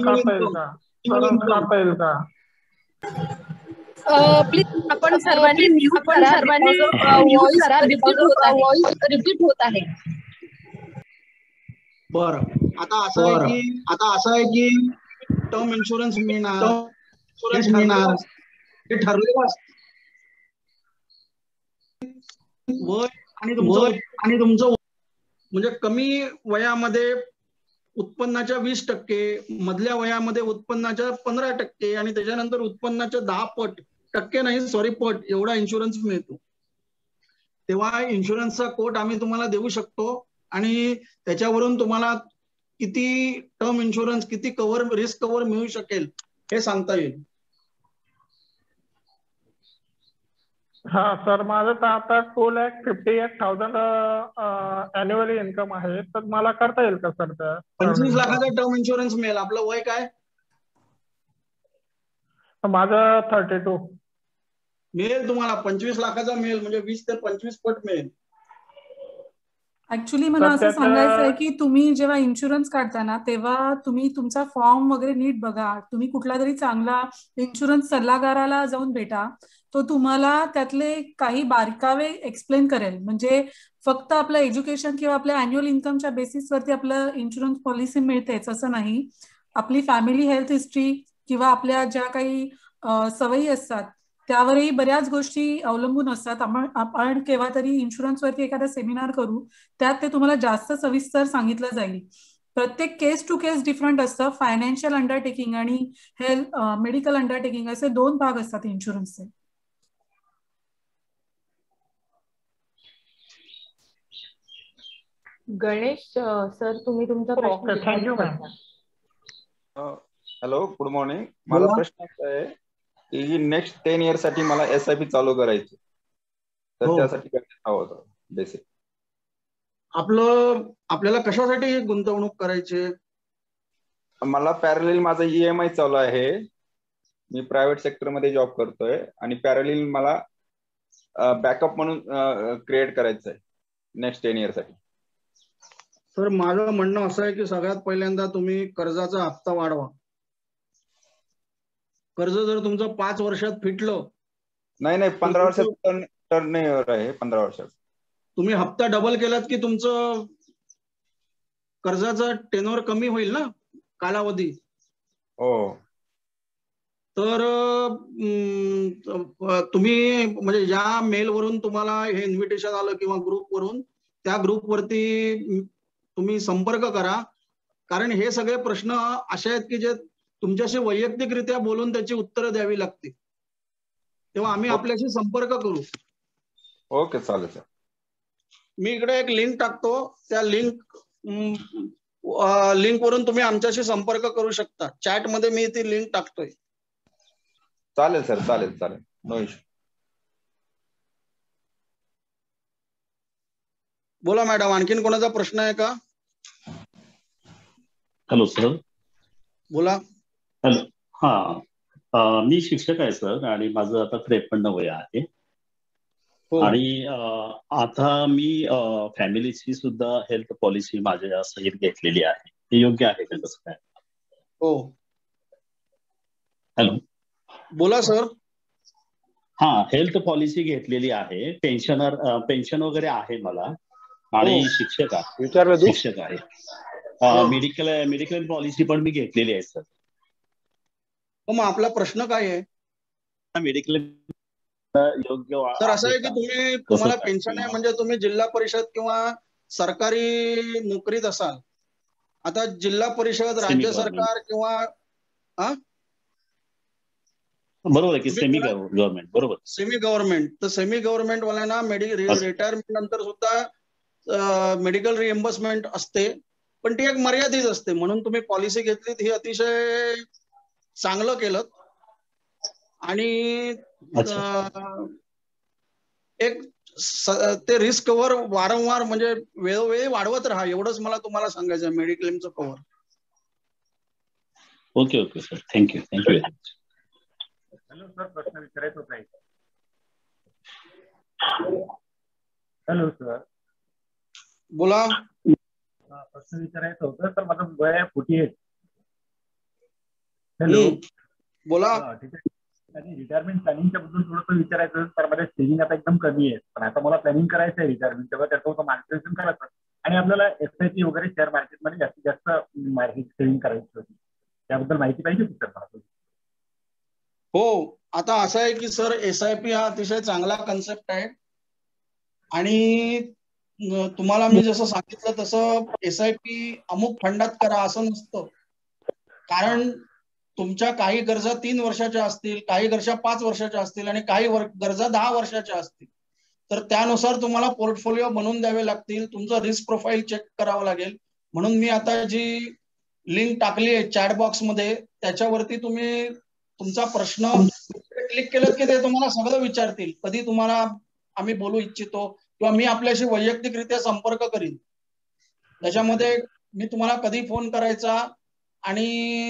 काढता येईल का? प्लीज आपण सर्वांनी म्यूट करा, व्हॉइस रिपीट होत आहे. बरं, आता असं आहे की टर्म इन्शुरन्स मिळणार हे ठरलेलं असतं. वय आणि तुमचं म्हणजे कमी वयामध्ये उत्पन्नाच्या 20%, मधल्या वयामध्ये उत्पन्नाच्या 15% आणि त्याच्यानंतर उत्पन्नाच्या 10 पट एवढा इन्शुरन्स मिळतो. तेव्हा इन्शुरन्सचा कोट आम्ही तुम्हाला देऊ शकतो आणि त्याच्यावरून तुम्हाला किती टर्म इन्शुरन्स, किती रिस्क कव्हर मिळू शकेल हे सांगता येईल. हा सर, माझं तर आता 2,58,000 अॅन्युअली इन्कम आहे, तर मला करता येईल का सर? 25 लाखाचा टर्म इन्शुरन्स मिळेल. आपलं वय काय? माझं 32. मिळेल तुम्हाला 25 लाखाचा मिळेल, म्हणजे 20 ते 25 पट मिळेल. ऍक्च्युली मला असं सांगायचं आहे की तुम्ही जेव्हा इन्शुरन्स काढता ना, तेव्हा तुम्ही तुमचा फॉर्म वगैरे नीट बघा. तुम्ही कुठला तरी चांगला इन्शुरन्स सल्लागाराला जाऊन भेटा. तो तुम्हाला त्यातले काही बारकावे एक्सप्लेन करेल. म्हणजे फक्त आपलं एज्युकेशन किंवा आपल्या अॅन्युअल इन्कमच्या बेसिसवरती आपलं इन्शुरन्स पॉलिसी मिळतेच असं नाही. आपली फॅमिली हेल्थ हिस्ट्री किंवा आपल्या ज्या काही सवयी असतात त्यावरही बऱ्याच गोष्टी अवलंबून असतात. आपण केव्हा तरी इन्शुरन्सवरती एखादा सेमिनार करू, त्यात ते तुम्हाला जास्त सविस्तर सांगितलं जाईल. प्रत्येक केस टू केस डिफरंट असतं. फायनान्शियल अंडरटेकिंग आणि हेल्थ मेडिकल अंडरटेकिंग असे 2 भाग असतात इन्शुरन्सचे. गणेश सर, तुम्ही तुमचा प्रश्न. Thank you ma'am. Hello, good morning. माझा प्रश्न असा आहे की नेक्स्ट 10 इयर्स साठी मला SIP चालू करायची, तर त्यासाठी काय हवं होतं बेसिक? आपल्याला कशासाठी गुंतवणूक करायची? मला पॅरलल माझा EMI चालू आहे. मी प्रायव्हेट सेक्टर मध्ये जॉब करतोय आणि पॅरलल मला बॅकअप म्हणून क्रिएट करायचं आहे नेक्स्ट 10 इयर्स साठी. सर, माझं म्हणणं असं आहे की सगळ्यात पहिल्यांदा तुम्ही कर्जाचा हप्ता वाढवा. कर्ज जर तुमचं 5 वर्षात फिटलं. नाही 15 वर्षात टर्न आहे. 15 वर्षात तुम्ही हप्ता डबल केलात की तुमचं कर्जाचा टेनोर कमी होईल ना, कालावधी. हो. तर तुम्ही म्हणजे ज्या मेलवरून तुम्हाला हे इन्व्हिटेशन आलं किंवा ग्रुपवरून, त्या ग्रुपवरती तुम्ही संपर्क करा. कारण हे सगळे प्रश्न असे आहेत की जे तुमच्याशी वैयक्तिकरित्या बोलून त्याची उत्तरं द्यावी लागतील. तेव्हा आम्ही आपल्याशी संपर्क करू. ओके, चालेल सर. मी इकडे एक लिंक टाकतो. त्या लिंक वरून तुम्ही आमच्याशी संपर्क करू शकता. चॅट मध्ये मी ती लिंक टाकतोय. चालेल सर, चालेल. No issue. बोला मॅडम, आणखीन कोणाचा प्रश्न आहे का? Hello sir. बोला. हॅलो. हा, मी शिक्षक आहे सर आणि माझं आता 53 वय आहे. आणि आता मी फॅमिलीची सुद्धा हेल्थ पॉलिसी माझ्या सहित घेतलेली आहे. हे योग्य आहे का? कसं काय? हो. हॅलो. बोला सर. हा, हेल्थ पॉलिसी घेतलेली आहे. पेन्शन वगैरे आहे मला आणि शिक्षक आहे. मेडिकल पॉलिसी पण मी घेतलेली आहे सर. मग आपला प्रश्न काय आहे? मेडिकल योग्य सर, असं आहे की तुम्हाला पेन्शन आहे म्हणजे तुम्ही जिल्हा परिषद किंवा सरकारी नोकरीत असाल. आता जिल्हा परिषद, राज्य सरकार किंवा बरोबर आहे की सेमी गव्हर्नमेंट. बरोबर, सेमी गव्हर्नमेंट. तर सेमी गव्हर्नमेंट वाल्यांना रिटायरमेंट नंतर सुद्धा मेडिकल रिएम्बर्समेंट असते, पण ती एक मर्यादित असते. म्हणून तुम्ही पॉलिसी घेतलीत, ही अतिशय चांगलं केलं. आणि एक ते रिस्क कव्हर वारंवार म्हणजे वेळोवेळी वाढवत राहा, एवढंच मला तुम्हाला सांगायचं आहे मेडिक्लेमचं कव्हर. Okay sir, thank you. Hello sir, प्रश्न विचारायचा होता एक. Hello sir. बोला. प्रश्न विचारायचं होतं सर. माझं वय आहे 48. हॅलो. बोला. ठीक आहे. आणि रिटायरमेंट प्लॅनिंगच्या बद्दल थोडंसं विचारायचं तर माझ्या सेव्हिंग आता एकदम कमी आहे, पण आता मला प्लॅनिंग करायचं आहे रिटायरमेंट, तेव्हा त्याचं मार्गदर्शन करायचं आणि आपल्याला SIP वगैरे शेअर मार्केटमध्ये जास्तीत जास्त सेव्हिंग करायची होती, त्याबद्दल माहिती पाहिजे होती सर मला. हो, आता असं आहे की सर, SIP हा अतिशय चांगला कन्सेप्ट आहे. आणि तुम्हाला मी जसं सांगितलं तसं SIP अमुक फंडात करा असं नसतं. कारण तुमच्या काही गरजा 3 वर्षाच्या असतील, काही गरजा 5 वर्षाच्या असतील आणि काही गरजा 10 वर्षाच्या असतील. तर त्यानुसार तुम्हाला पोर्टफोलिओ बनवून द्यावे लागतील. तुमचं रिस्क प्रोफाईल चेक करावं लागेल. म्हणून मी आता जी लिंक टाकली आहे चॅट बॉक्स मध्ये, त्याच्यावरती तुम्ही तुमचा प्रश्न क्लिक केलं की ते तुम्हाला सगळं विचारतील, कधी तुम्हाला आम्ही बोलू इच्छितो किंवा मी आपल्याशी वैयक्तिकरित्या संपर्क करीन. त्याच्यामध्ये मी तुम्हाला कधी फोन करायचा आणि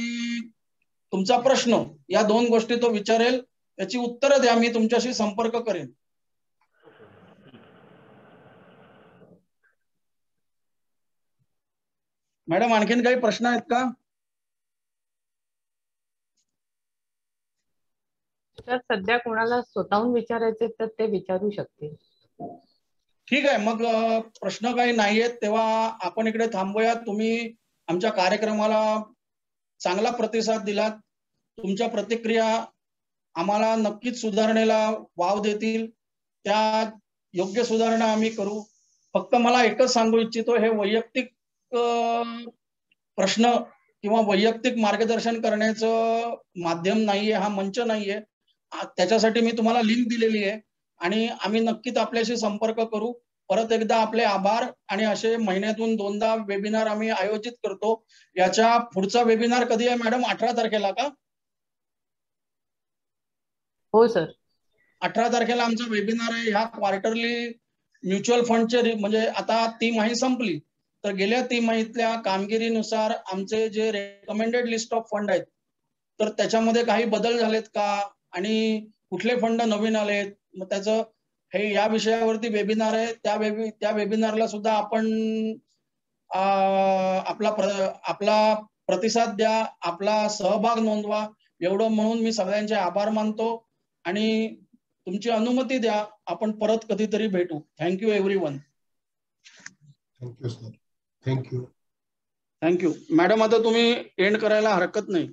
तुमचा प्रश्न या 2 गोष्टी तो विचारेल, त्याची उत्तरं द्या, मी तुमच्याशी संपर्क करेन. मॅडम आणखीन काही प्रश्न आहेत का? तर सध्या कोणाला स्वतःहून विचारायचे तर ते विचारू शकतील. ठीक आहे, मग प्रश्न काही नाहीयेत तेव्हा आपण इकडे थांबूया. तुम्ही आमच्या कार्यक्रमाला चांगला प्रतिसाद दिलात. तुमच्या प्रतिक्रिया आम्हाला नक्कीच सुधारणेला वाव देतील. त्या योग्य सुधारणा आम्ही करू. फक्त मला एकच सांगू इच्छितो, हे वैयक्तिक प्रश्न किंवा वैयक्तिक मार्गदर्शन करण्याचं माध्यम नाहीये, हा मंच नाहीये. त्याच्यासाठी मी तुम्हाला लिंक दिलेली आहे आणि आम्ही नक्कीच आपल्याशी संपर्क करू. परत एकदा आपले आभार. आणि असे महिन्यातून 2दा वेबिनार आम्ही आयोजित करतो. याच्या पुढचा वेबिनार कधी आहे मॅडम? 18 तारखेला का? हो सर, 18 तारखेला आमचा वेबिनार आहे. ह्या क्वार्टरली म्युच्युअल फंडचे म्हणजे आता तिमाही संपली, तर गेल्या तिमाहीतल्या कामगिरीनुसार आमचे जे रेकमेंडेड लिस्ट ऑफ फंड आहेत, तर त्याच्यामध्ये काही बदल झालेत का आणि कुठले फंड नवीन आलेत, मग त्याचं हे या विषयावरती वेबिनार आहे. त्या वेबिनारला सुद्धा आपण आपला प्रतिसाद द्या, आपला सहभाग नोंदवा. एवढं म्हणून मी सगळ्यांचे आभार मानतो आणि तुमची अनुमती द्या, आपण परत कधीतरी भेटू. Thank you everyone. Thank you sir. Thank you. Thank you madam. आता तुम्ही एंड करायला हरकत नाही.